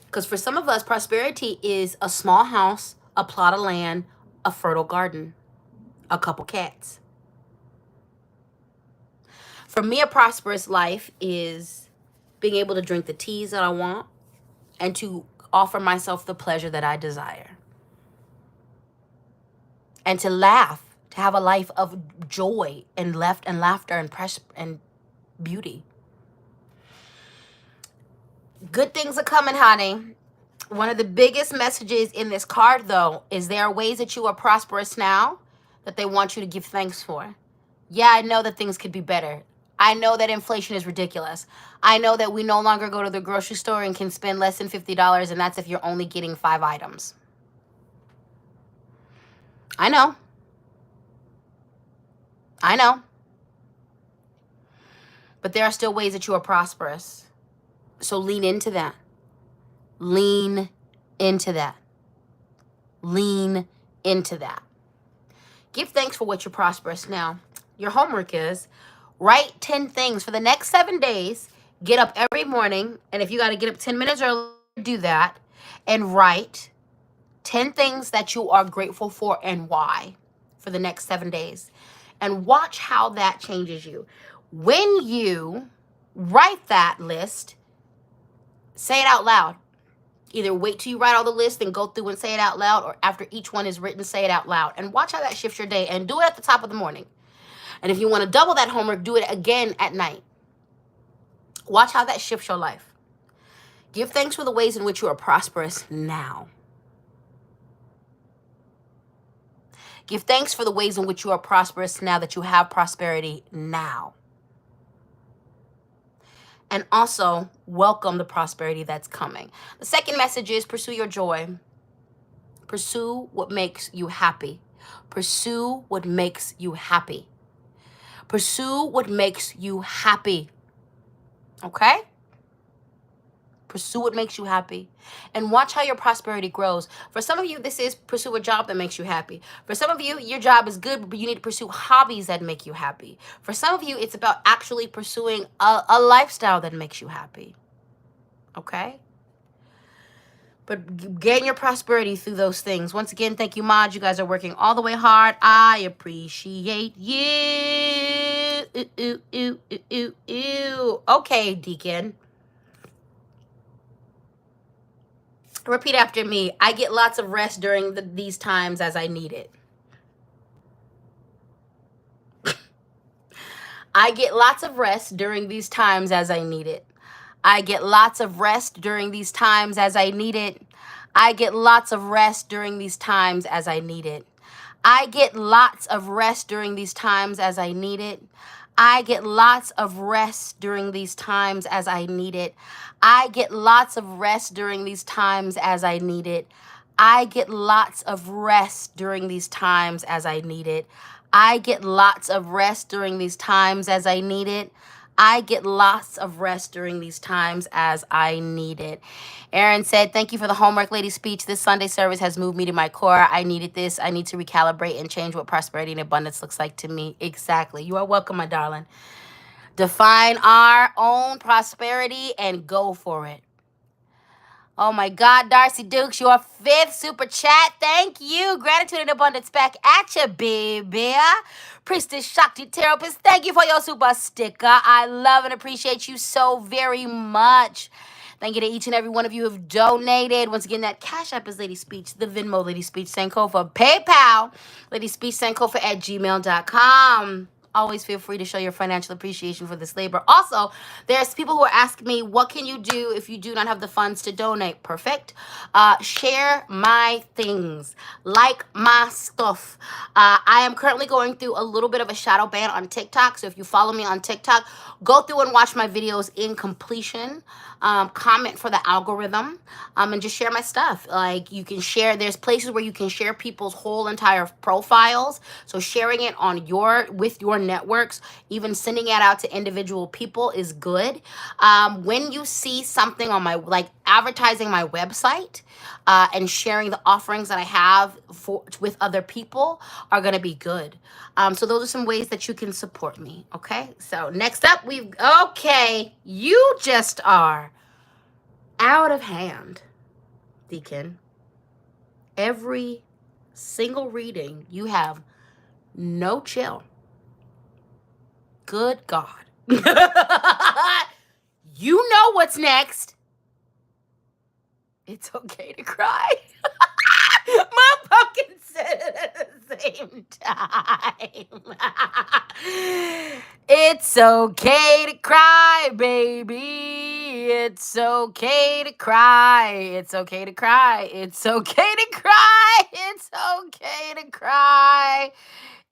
Because for some of us, prosperity is a small house, a plot of land, a fertile garden, a couple cats. For me, a prosperous life is being able to drink the teas that I want and to offer myself the pleasure that I desire. And to laugh, to have a life of joy and laughter and beauty. Good things are coming, honey. One of the biggest messages in this card, though, is there are ways that you are prosperous now that they want you to give thanks for. Yeah, I know that things could be better. I know that inflation is ridiculous. I know that we no longer go to the grocery store and can spend less than $50, and that's if you're only getting 5 items. I know. I know. But there are still ways that you are prosperous. So lean into that. Lean into that. Lean into that. Give thanks for what you're prosperous now. Your homework is write 10 things for the next 7 days. Get up every morning, and if you got to get up 10 minutes early, do that, and write 10 things that you are grateful for and why for the next 7 days. And watch how that changes you. When you write that list, say it out loud. Either wait till you write all the list and go through and say it out loud, or after each one is written, say it out loud. And watch how that shifts your day, and do it at the top of the morning. And if you want to double that homework, do it again at night. Watch how that shifts your life. Give thanks for the ways in which you are prosperous now. Give thanks for the ways in which you are prosperous now, that you have prosperity now. And also, welcome the prosperity that's coming. The second message is pursue your joy. Pursue what makes you happy. Pursue what makes you happy. Pursue what makes you happy. Okay? Pursue what makes you happy. And watch how your prosperity grows. For some of you, this is pursue a job that makes you happy. For some of you, your job is good, but you need to pursue hobbies that make you happy. For some of you, it's about actually pursuing a lifestyle that makes you happy. Okay? But gain your prosperity through those things. Once again, thank you, Maj. You guys are working all the way hard. I appreciate you. Ooh, ooh, ooh, ooh, ooh, ooh. Okay, Deacon. Repeat after me. I get lots of rest during these times as I need it. I get lots of rest during these times as I need it. I get lots of rest during these times as I need it. I get lots of rest during these times as I need it. I get lots of rest during these times as I need it. I get lots of rest during these times as I need it. I get lots of rest during these times as I need it. I get lots of rest during these times as I need it. I get lots of rest during these times as I need it. I get lots of rest during these times as I need it. Aaron said, thank you for the homework, Lady Speech. This Sunday service has moved me to my core. I needed this. I need to recalibrate and change what prosperity and abundance looks like to me. Exactly. You are welcome, my darling. Define our own prosperity and go for it. Oh my God, Darcy Dukes, your 5th super chat. Thank you. Gratitude and abundance back at you, baby. Priestess Shakti Therapist, thank you for your super sticker. I love and appreciate you so very much. Thank you to each and every one of you who have donated. Once again, that Cash App is Lady Speech, the Venmo, Lady Speech, Sankofa, PayPal, LadySpeechSankofa at gmail.com. Always feel free to show your financial appreciation for this labor. Also, there's people who are asking me, what can you do if you do not have the funds to donate? Perfect. Share my things. Like my stuff. I am currently going through a little bit of a shadow ban on TikTok. So if you follow me on TikTok, go through and watch my videos in completion. Comment for the algorithm, and just share my stuff. Like, you can share, there's places where you can share people's whole entire profiles. So sharing it on with your networks, even sending it out to individual people is good. When you see something on my, like advertising my website, and sharing the offerings that I have with other people are going to be good. So those are some ways that you can support me. Okay. So next up, you just are out of hand, Deacon. Every single reading, you have no chill. Good God. You know what's next. It's okay to cry. My pumpkin said it at the same time. It's okay to cry, baby. It's okay to cry. It's okay to cry. It's okay to cry. It's okay to cry.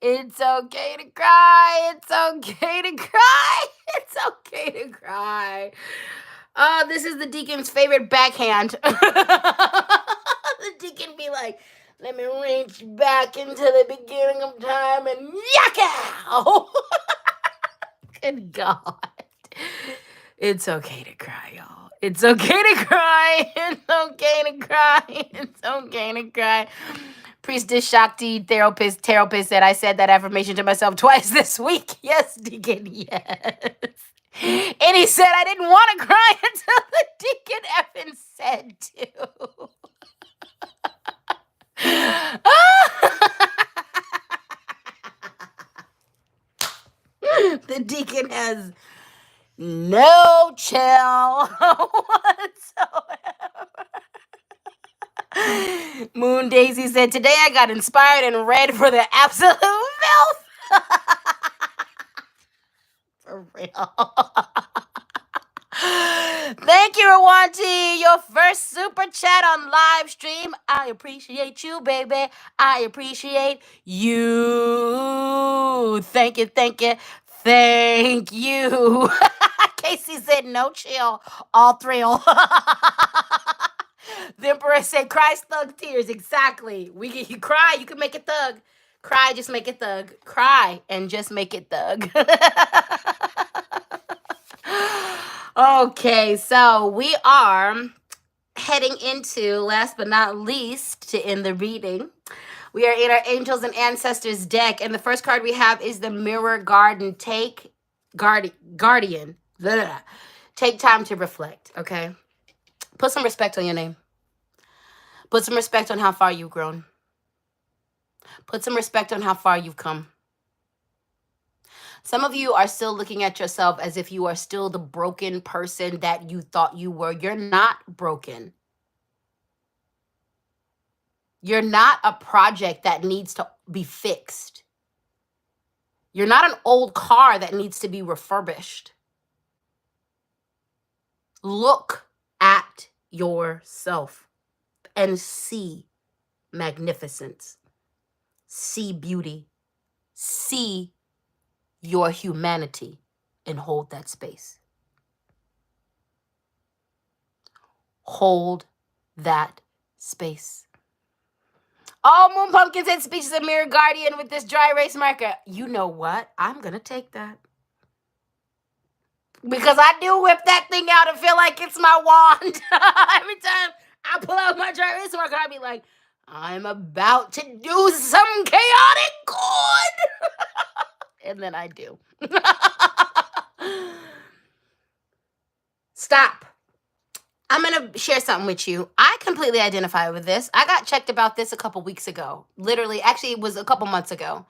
It's okay to cry. It's okay to cry. It's okay to cry. This is the deacon's favorite backhand. The deacon be like, let me reach back into the beginning of time and yakow. Good God. It's okay to cry, y'all. It's okay to cry. It's okay to cry. It's okay to cry. Priestess Shakti Therapist said, I said that affirmation to myself twice this week. Yes, Deacon, yes. And he said I didn't want to cry until the Deacon effing said to. The Deacon has no chill whatsoever. Moon Daisy said, today I got inspired and read for the absolute filth. For real. Thank you, Rwanti. Your first super chat on live stream. I appreciate you, baby. I appreciate you. Thank you, thank you, thank you. Casey said, no chill, all thrill. The Emperor said, cry thug tears. Exactly. You cry, you can make it thug. Cry, just make it thug. Cry and just make it thug. Okay, so we are heading into, last but not least, to end the reading. We are in our Angels and Ancestors deck, and the first card we have is the Mirror Guardian. Guardian. Blah. Take time to reflect, okay? Put some respect on your name. Put some respect on how far you've grown. Put some respect on how far you've come. Some of you are still looking at yourself as if you are still the broken person that you thought you were. You're not broken. You're not a project that needs to be fixed. You're not an old car that needs to be refurbished. Look at yourself and see magnificence, see beauty, see your humanity, and hold that space. Hold that space. Oh, Moon Pumpkin said speech is a mirror guardian with this dry erase marker. You know what? I'm going to take that. Because I do whip that thing out and feel like it's my wand. Every time I pull out my dry erase marker, I be like, I'm about to do some chaotic good. And then I do. Stop. I'm going to share something with you. I completely identify with this. I got checked about this a couple weeks ago. Literally, actually, it was a couple months ago.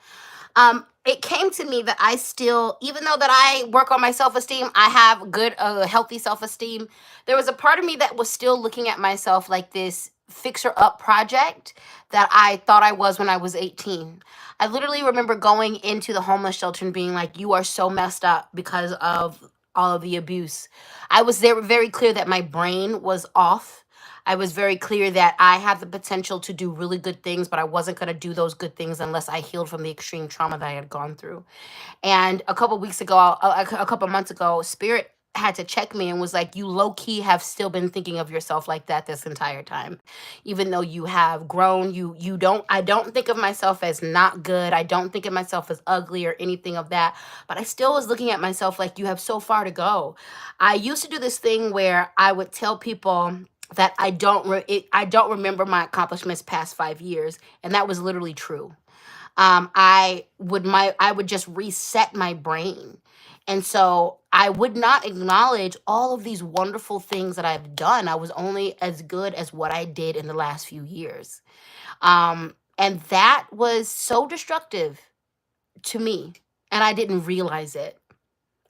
It came to me that I still, even though that I work on my self-esteem, I have good, healthy self-esteem. There was a part of me that was still looking at myself like this fixer-up project that I thought I was when I was 18. I literally remember going into the homeless shelter and being like, you are so messed up because of all of the abuse. I was there very clear that my brain was off. I was very clear that I had the potential to do really good things, but I wasn't going to do those good things unless I healed from the extreme trauma that I had gone through. And a couple weeks ago, a couple months ago, Spirit had to check me and was like, you low-key have still been thinking of yourself like that this entire time. Even though you have grown, I don't think of myself as not good. I don't think of myself as ugly or anything of that. But I still was looking at myself like, you have so far to go. I used to do this thing where I would tell people that I don't remember my accomplishments past 5 years, and that was literally true. I would just reset my brain. And so I would not acknowledge all of these wonderful things that I've done. I was only as good as what I did in the last few years. And that was so destructive to me. And I didn't realize it.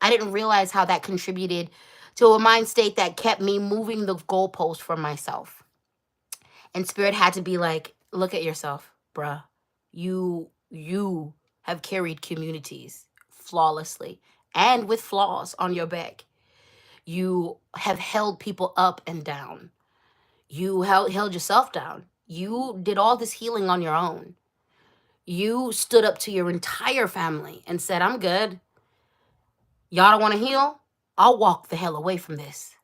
I didn't realize how that contributed to a mind state that kept me moving the goalpost for myself. And Spirit had to be like, look at yourself, bruh. You have carried communities flawlessly and with flaws on your back. You have held people up and down. You held yourself down. You did all this healing on your own. You stood up to your entire family and said, I'm good. Y'all don't want to heal? I'll walk the hell away from this.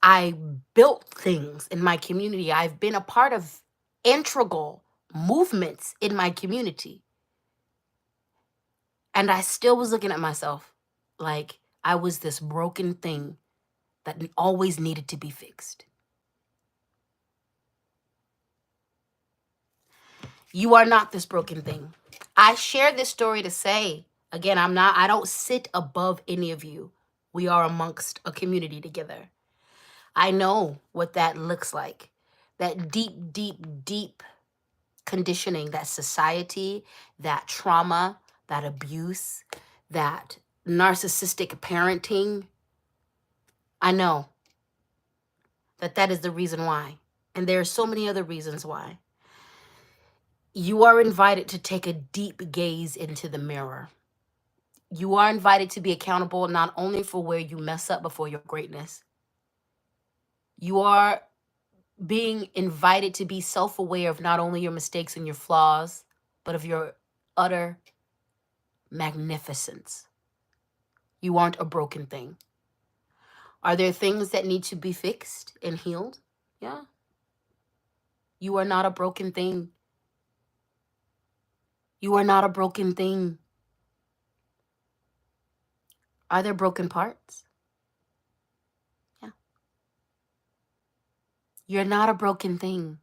I built things in my community. I've been a part of integral movements in my community. And I still was looking at myself like I was this broken thing that always needed to be fixed. You are not this broken thing. I share this story to say, again, I don't sit above any of you. We are amongst a community together. I know what that looks like. That deep, deep, deep conditioning, that society, that trauma, that abuse, that narcissistic parenting. I know that is the reason why. And there are so many other reasons why. You are invited to take a deep gaze into the mirror. You are invited to be accountable not only for where you mess up, but for your greatness. You are being invited to be self-aware of not only your mistakes and your flaws, but of your utter magnificence. You aren't a broken thing. Are there things that need to be fixed and healed? Yeah. You are not a broken thing. You are not a broken thing. Are there broken parts? Yeah. You're not a broken thing.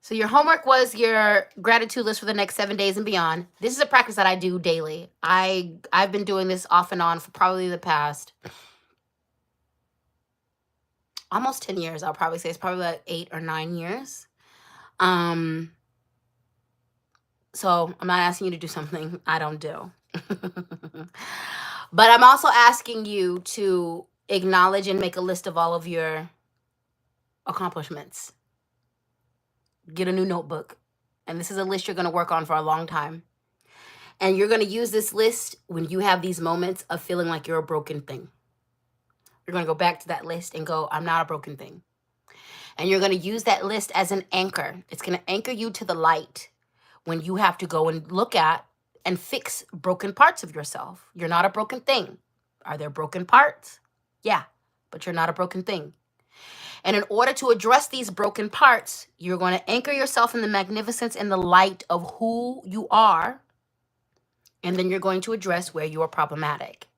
So your homework was your gratitude list for the next 7 days and beyond. This is a practice that I do daily. I've been doing this off and on for probably the past almost 10 years. I'll probably say it's probably like 8 or 9 years. So I'm not asking you to do something I don't do. But I'm also asking you to acknowledge and make a list of all of your accomplishments. Get a new notebook. And this is a list you're going to work on for a long time. And you're going to use this list when you have these moments of feeling like you're a broken thing. You're going to go back to that list and go, I'm not a broken thing. And you're going to use that list as an anchor. It's going to anchor you to the light when you have to go and look at and fix broken parts of yourself. You're not a broken thing. Are there broken parts? Yeah, but you're not a broken thing. And in order to address these broken parts, you're going to anchor yourself in the magnificence and the light of who you are. And then you're going to address where you are problematic.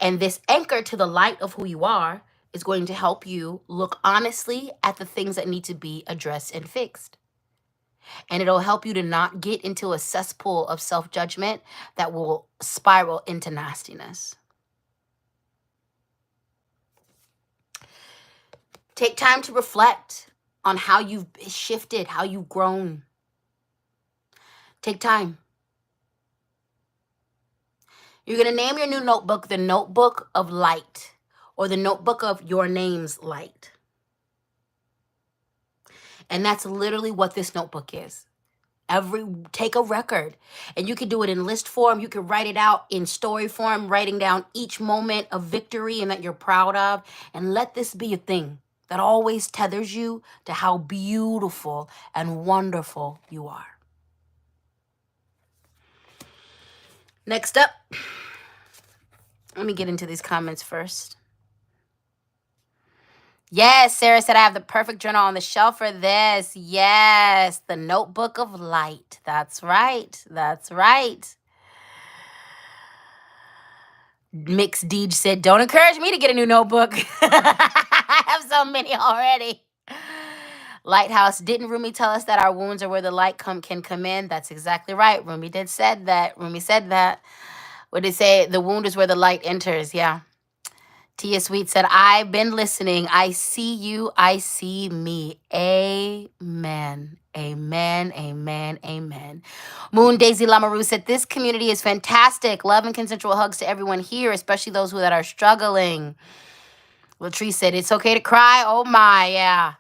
And this anchor to the light of who you are is going to help you look honestly at the things that need to be addressed and fixed. And it'll help you to not get into a cesspool of self-judgment that will spiral into nastiness. Take time to reflect on how you've shifted, how you've grown. Take time. You're going to name your new notebook the Notebook of Light, or the Notebook of Your Name's Light. And that's literally what this notebook is. Take a record, and you can do it in list form. You can write it out in story form, writing down each moment of victory and that you're proud of. And let this be a thing that always tethers you to how beautiful and wonderful you are. Next up, let me get into these comments first. Yes, Sarah said I have the perfect journal on the shelf for this. Yes, the Notebook of Light. That's right. That's right. Mixed Deej said, don't encourage me to get a new notebook. I have so many already. Lighthouse, didn't Rumi tell us that our wounds are where the light can come in? That's exactly right. Rumi said that. What did it say? The wound is where the light enters. Yeah. Tia Sweet said, I've been listening. I see you. I see me. Amen. Amen. Amen. Amen. Moon Daisy Lamaru said, this community is fantastic. Love and consensual hugs to everyone here, especially those that are struggling. Latrice said, it's okay to cry. Oh my, yeah.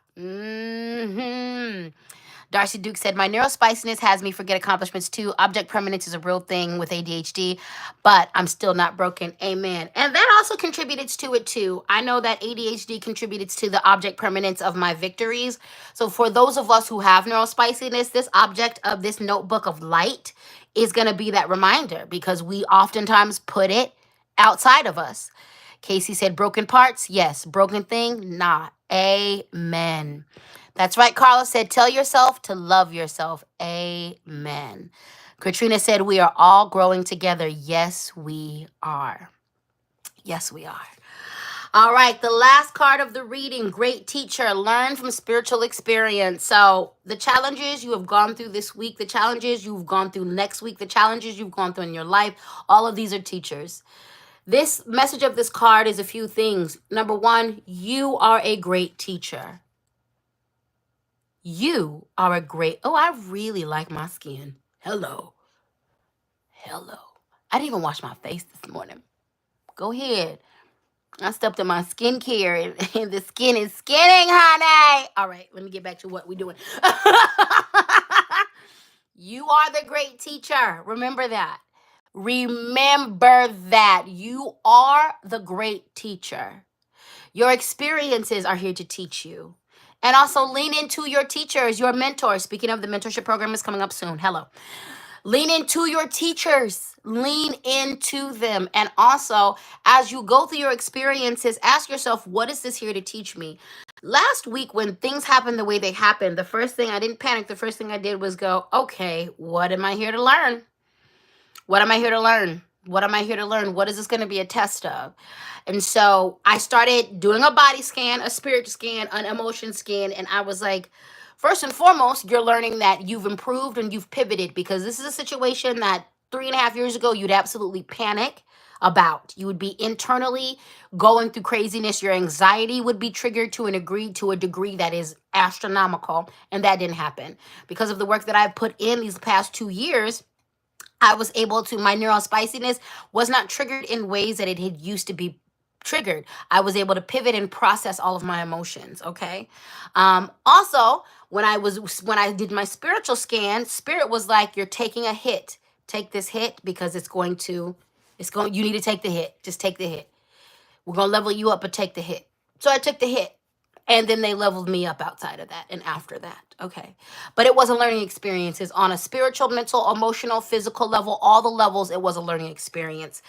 Darcy Duke said, my neurospiciness has me forget accomplishments too. Object permanence is a real thing with ADHD, but I'm still not broken. Amen. And that also contributed to it too. I know that ADHD contributed to the object permanence of my victories. So for those of us who have neurospiciness, this object of this Notebook of Light is going to be that reminder, because we oftentimes put it outside of us. Casey said, broken parts? Yes. Broken thing? Nah. Amen. That's right. Carla said, tell yourself to love yourself. Amen. Katrina said, we are all growing together. Yes, we are. Yes, we are. All right. The last card of the reading, great teacher, learn from spiritual experience. So the challenges you have gone through this week, the challenges you've gone through next week, the challenges you've gone through in your life, all of these are teachers. This message of this card is a few things. Number one, you are a great teacher. You are a great... Oh, I really like my skin. Hello. I didn't even wash my face this morning. Go ahead. I stepped in my skincare and the skin is skinning, honey. All right, let me get back to what we're doing. You are the great teacher. Remember that. Remember that. You are the great teacher. Your experiences are here to teach you. And also lean into your teachers, your mentors. Speaking of, the mentorship program is coming up soon. Hello. Lean into your teachers. Lean into them. And also, as you go through your experiences, ask yourself, what is this here to teach me? Last week, when things happened the way they happened, the first thing, I didn't panic. The first thing I did was go, okay, what am I here to learn? What am I here to learn? What am I here to learn? What is this going to be a test of? And so I started doing a body scan, a spirit scan, an emotion scan. And I was like, first and foremost, you're learning that you've improved and you've pivoted, because this is a situation that 3.5 years ago, you'd absolutely panic about. You would be internally going through craziness. Your anxiety would be triggered to a degree that is astronomical. And that didn't happen because of the work that I've put in these past 2 years. I was able to, my neurospiciness was not triggered in ways that it had used to be triggered. I was able to pivot and process all of my emotions. Okay. Also, when I did my spiritual scan, spirit was like, you're taking a hit. Take this hit because you need to take the hit. Just take the hit. We're going to level you up, but take the hit. So I took the hit. And then they leveled me up outside of that and after that. Okay. But it was a learning experience. It's on a spiritual, mental, emotional, physical level, all the levels, it was a learning experience.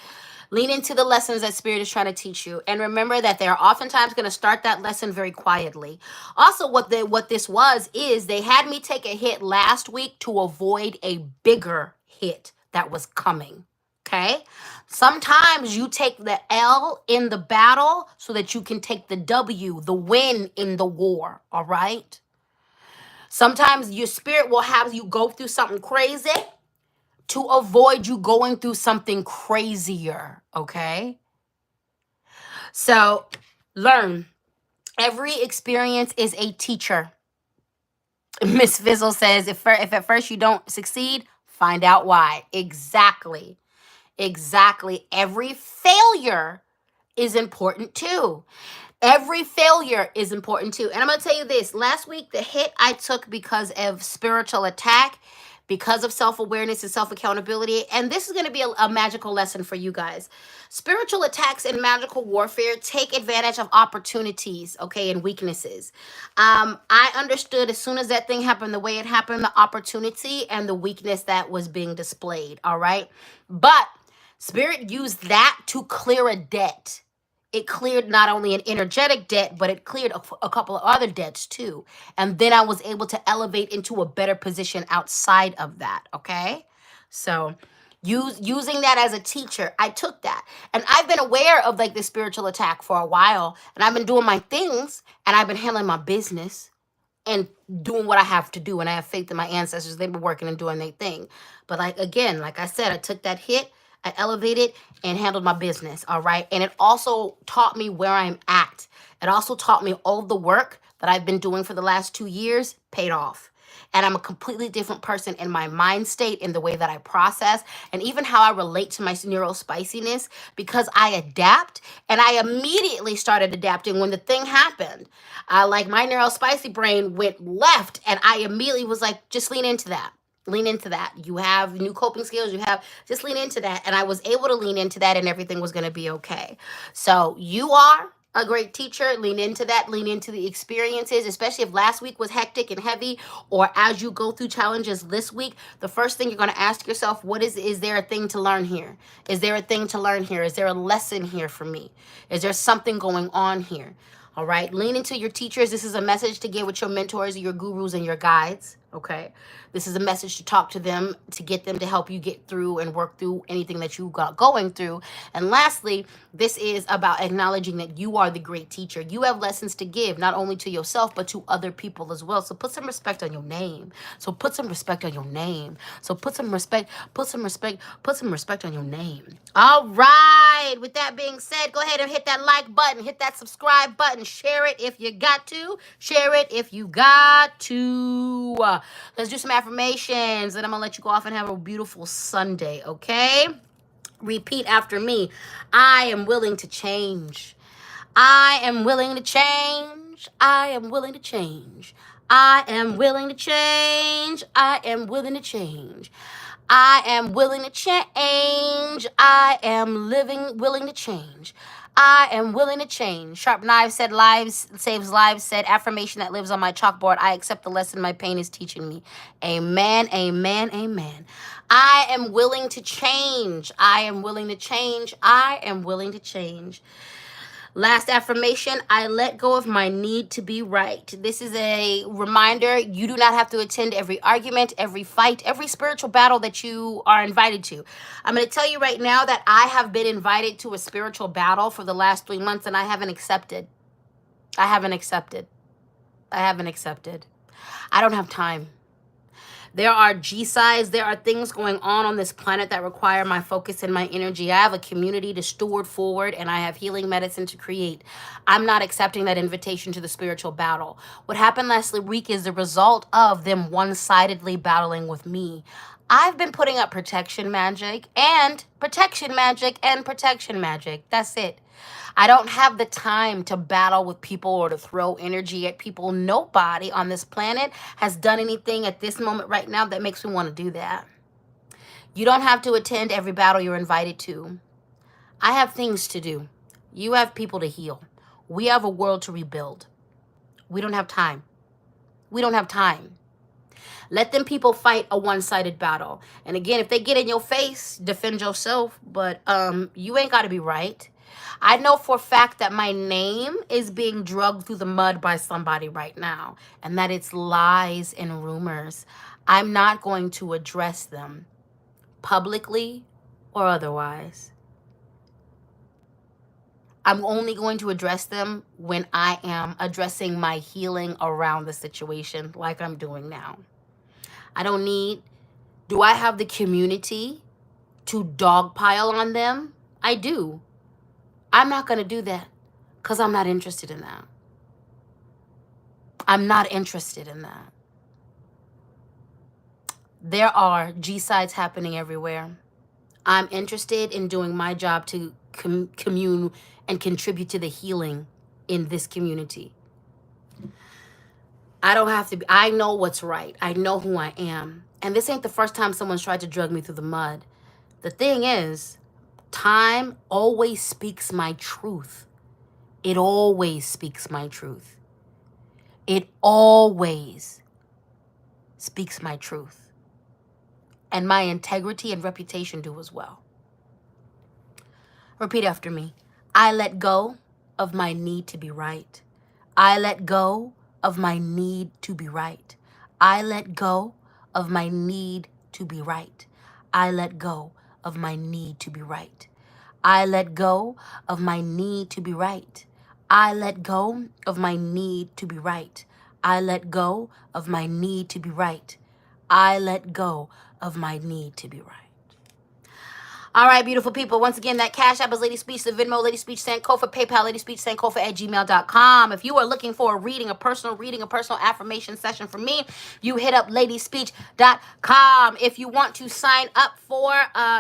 Lean into the lessons that Spirit is trying to teach you. And remember that they're oftentimes going to start that lesson very quietly. Also, what this was is they had me take a hit last week to avoid a bigger hit that was coming. Okay? Sometimes you take the L in the battle so that you can take the W, the win in the war. All right? Sometimes your spirit will have you go through something crazy to avoid you going through something crazier, okay? So learn. Every experience is a teacher. Miss Fizzle says, if at first you don't succeed, find out why. Exactly. Every failure is important too. Every failure is important too. And I'm going to tell you this. Last week, the hit I took because of spiritual attack, because of self-awareness and self-accountability. And this is going to be a magical lesson for you guys. Spiritual attacks and magical warfare take advantage of opportunities, okay, and weaknesses. I understood as soon as that thing happened, the way it happened, the opportunity and the weakness that was being displayed, all right? But Spirit used that to clear a debt. It cleared not only an energetic debt, but it cleared a couple of other debts too. And then I was able to elevate into a better position outside of that, okay? So using that as a teacher, I took that. And I've been aware of like the spiritual attack for a while. And I've been doing my things and I've been handling my business and doing what I have to do. And I have faith in my ancestors. They've been working and doing their thing. But like I said, I took that hit. I elevated and handled my business, all right? And it also taught me where I'm at. It also taught me all the work that I've been doing for the last 2 years paid off. And I'm a completely different person in my mind state, in the way that I process, and even how I relate to my neurospiciness, because I adapt. And I immediately started adapting when the thing happened. Like my neurospicy brain went left, and I immediately was like, just lean into that. Lean into that. You have new coping skills. Just lean into that. And I was able to lean into that and everything was going to be okay. So you are a great teacher. Lean into that. Lean into the experiences, especially if last week was hectic and heavy, or as you go through challenges this week, the first thing you're going to ask yourself, is there a thing to learn here? Is there a thing to learn here? Is there a lesson here for me? Is there something going on here? All right. Lean into your teachers. This is a message to get with your mentors, your gurus, and your guides. Okay. This is a message to talk to them, to get them to help you get through and work through anything that you got going through. And lastly, this is about acknowledging that you are the great teacher. You have lessons to give, not only to yourself, but to other people as well. So put some respect on your name. So put some respect on your name. Put some respect on your name. All right. With that being said, go ahead and hit that like button, hit that subscribe button, share it if you got to, share it if you got to. Let's do some affirmations, and I'm gonna let you go off and have a beautiful Sunday, okay? Repeat after me. I am willing to change. I am willing to change. I am willing to change. I am willing to change. I am willing to change. I am willing to change. I am willing to change. I am willing to change. Sharp Knives said lives saves lives, said affirmation that lives on my chalkboard. I accept the lesson my pain is teaching me. Amen, amen, amen. I am willing to change. I am willing to change. I am willing to change. Last affirmation, I let go of my need to be right. This is a reminder, you do not have to attend every argument, every fight, every spiritual battle that you are invited to. I'm going to tell you right now that I have been invited to a spiritual battle for the last 3 months and I haven't accepted. I haven't accepted. I don't have time. There are G-sides. There are things going on this planet that require my focus and my energy. I have a community to steward forward, and I have healing medicine to create. I'm not accepting that invitation to the spiritual battle. What happened last week is the result of them one-sidedly battling with me. I've been putting up protection magic and protection magic and protection magic. That's it. I don't have the time to battle with people or to throw energy at people. Nobody on this planet has done anything at this moment right now that makes me want to do that. You don't have to attend every battle you're invited to. I have things to do. You have people to heal. We have a world to rebuild. We don't have time. We don't have time. Let them people fight a one-sided battle. And again, if they get in your face, defend yourself. But you ain't got to be right. I know for a fact that my name is being drugged through the mud by somebody right now, and that it's lies and rumors. I'm not going to address them publicly or otherwise. I'm only going to address them when I am addressing my healing around the situation like I'm doing now. I don't need, do I have the community to dogpile on them? I do. I'm not going to do that because I'm not interested in that. I'm not interested in that. There are G-sides happening everywhere. I'm interested in doing my job to commune and contribute to the healing in this community. I don't have to be, I know what's right. I know who I am. And this ain't the first time someone's tried to drug me through the mud. The thing is, time always speaks my truth. It always speaks my truth. It always speaks my truth. And my integrity and reputation do as well. Repeat after me. I let go of my need to be right. I let go of my need to be right. I let go of my need to be right. I let go of my need to be right. I let go of my need to be right. I let go of my need to be right. I let go of my need to be right. I let go of my need to be right. All right, beautiful people. Once again, that Cash App is LadySpeech, the Venmo, LadySpeech, Sankofa, PayPal, LadySpeech, Sankofa at gmail.com. If you are looking for a reading, a personal affirmation session from me, you hit up LadySpeech.com. If you want to sign up for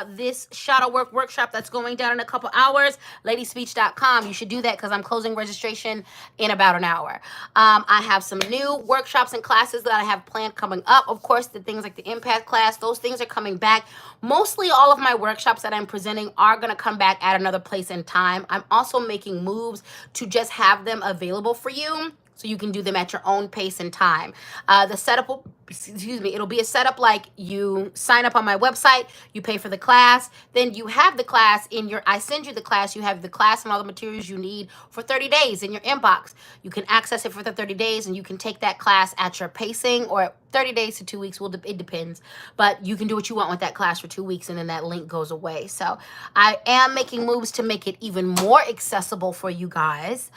this shadow work workshop that's going down in a couple hours, LadySpeech.com. You should do that because I'm closing registration in about an hour. I have some new workshops and classes that I have planned coming up. Of course, the things like the empath class, those things are coming back. Mostly all of my workshops that I'm presenting are going to come back at another place in time. I'm also making moves to just have them available for you so you can do them at your own pace and time. The setup will, it'll be a setup like you sign up on my website, you pay for the class, then you have the class in your, I send you the class, you have the class and all the materials you need for 30 days in your inbox. You can access it for the 30 days and you can take that class at your pacing, or 30 days to 2 weeks, it depends. But you can do what you want with that class for 2 weeks and then that link goes away. So I am making moves to make it even more accessible for you guys,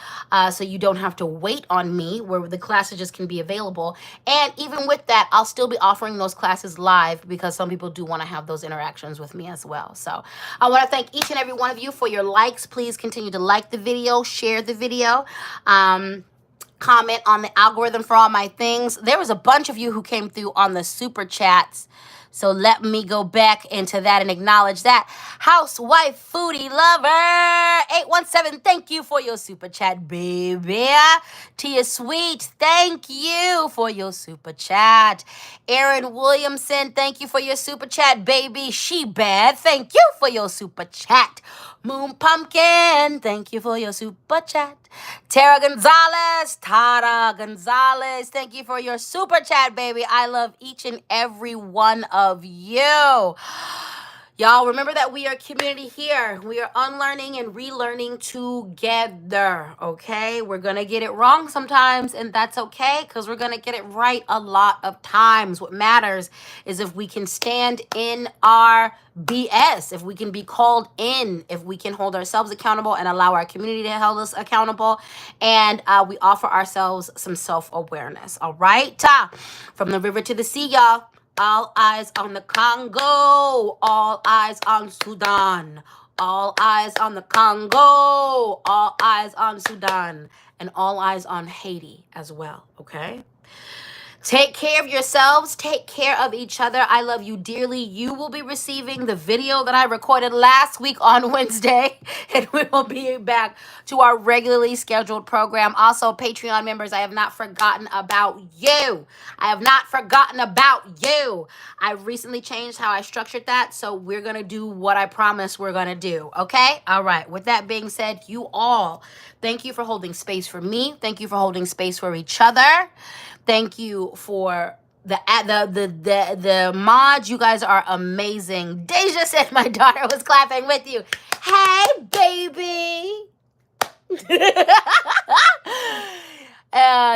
so you don't have to wait on me, where the classes just can be available. And even with that, I'll still be offering those classes live because some people do want to have those interactions with me as well. So I want to thank each and every one of you for your likes. Please continue to like the video, share the video. Comment on the algorithm for all my things. There was a bunch of you who came through on the super chats, so let me go back into that and acknowledge that. Housewife Foodie Lover 817, thank you for your super chat, baby. Tia Sweet, thank you for your super chat. Aaron Williamson, thank you for your super chat, baby. She Bad, thank you for your super chat. Moon Pumpkin, thank you for your super chat. Tara Gonzalez, thank you for your super chat, baby. I love each and every one of you. Y'all, remember that we are community here. We are unlearning and relearning together, okay? We're going to get it wrong sometimes, and that's okay, because we're going to get it right a lot of times. What matters is if we can stand in our BS, if we can be called in, if we can hold ourselves accountable and allow our community to hold us accountable, and we offer ourselves some self-awareness, all right? From the river to the sea, y'all. All eyes on the Congo, all eyes on Sudan, all eyes on the Congo, all eyes on Sudan, and all eyes on Haiti as well, okay? Take care of yourselves. Take care of each other. I love you dearly. You will be receiving the video that I recorded last week on Wednesday, and we will be back to our regularly scheduled program. Also, Patreon members, I have not forgotten about you. I have not forgotten about you. I recently changed how I structured that, so we're going to do what I promised we're going to do, okay? All right. With that being said, you all, thank you for holding space for me. Thank you for holding space for each other. Thank you for the mods. You guys are amazing. Deja said my daughter was clapping with you. Hey, baby.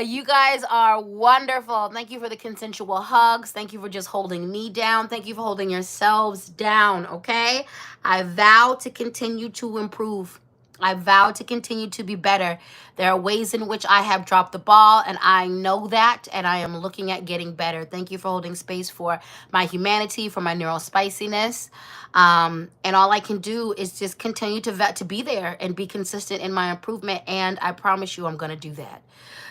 You guys are wonderful. Thank you for the consensual hugs. Thank you for just holding me down. Thank you for holding yourselves down, okay? I vow to continue to improve. I vow to continue to be better. There are ways in which I have dropped the ball, and I know that, and I am looking at getting better. Thank you for holding space for my humanity, for my neurospiciness. And all I can do is just continue to be there and be consistent in my improvement, and I promise you I'm going to do that.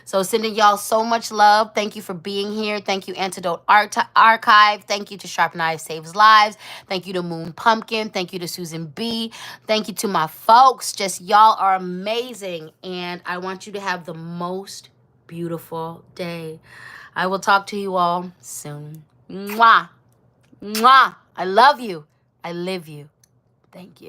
So sending y'all so much love. Thank you for being here. Thank you, Antidote Archive. Thank you to Sharp Knives Saves Lives. Thank you to Moon Pumpkin. Thank you to Susan B. Thank you to my folks. Just y'all are amazing. And I want you to have the most beautiful day. I will talk to you all soon. Mwah. Mwah. I love you. I live you. Thank you.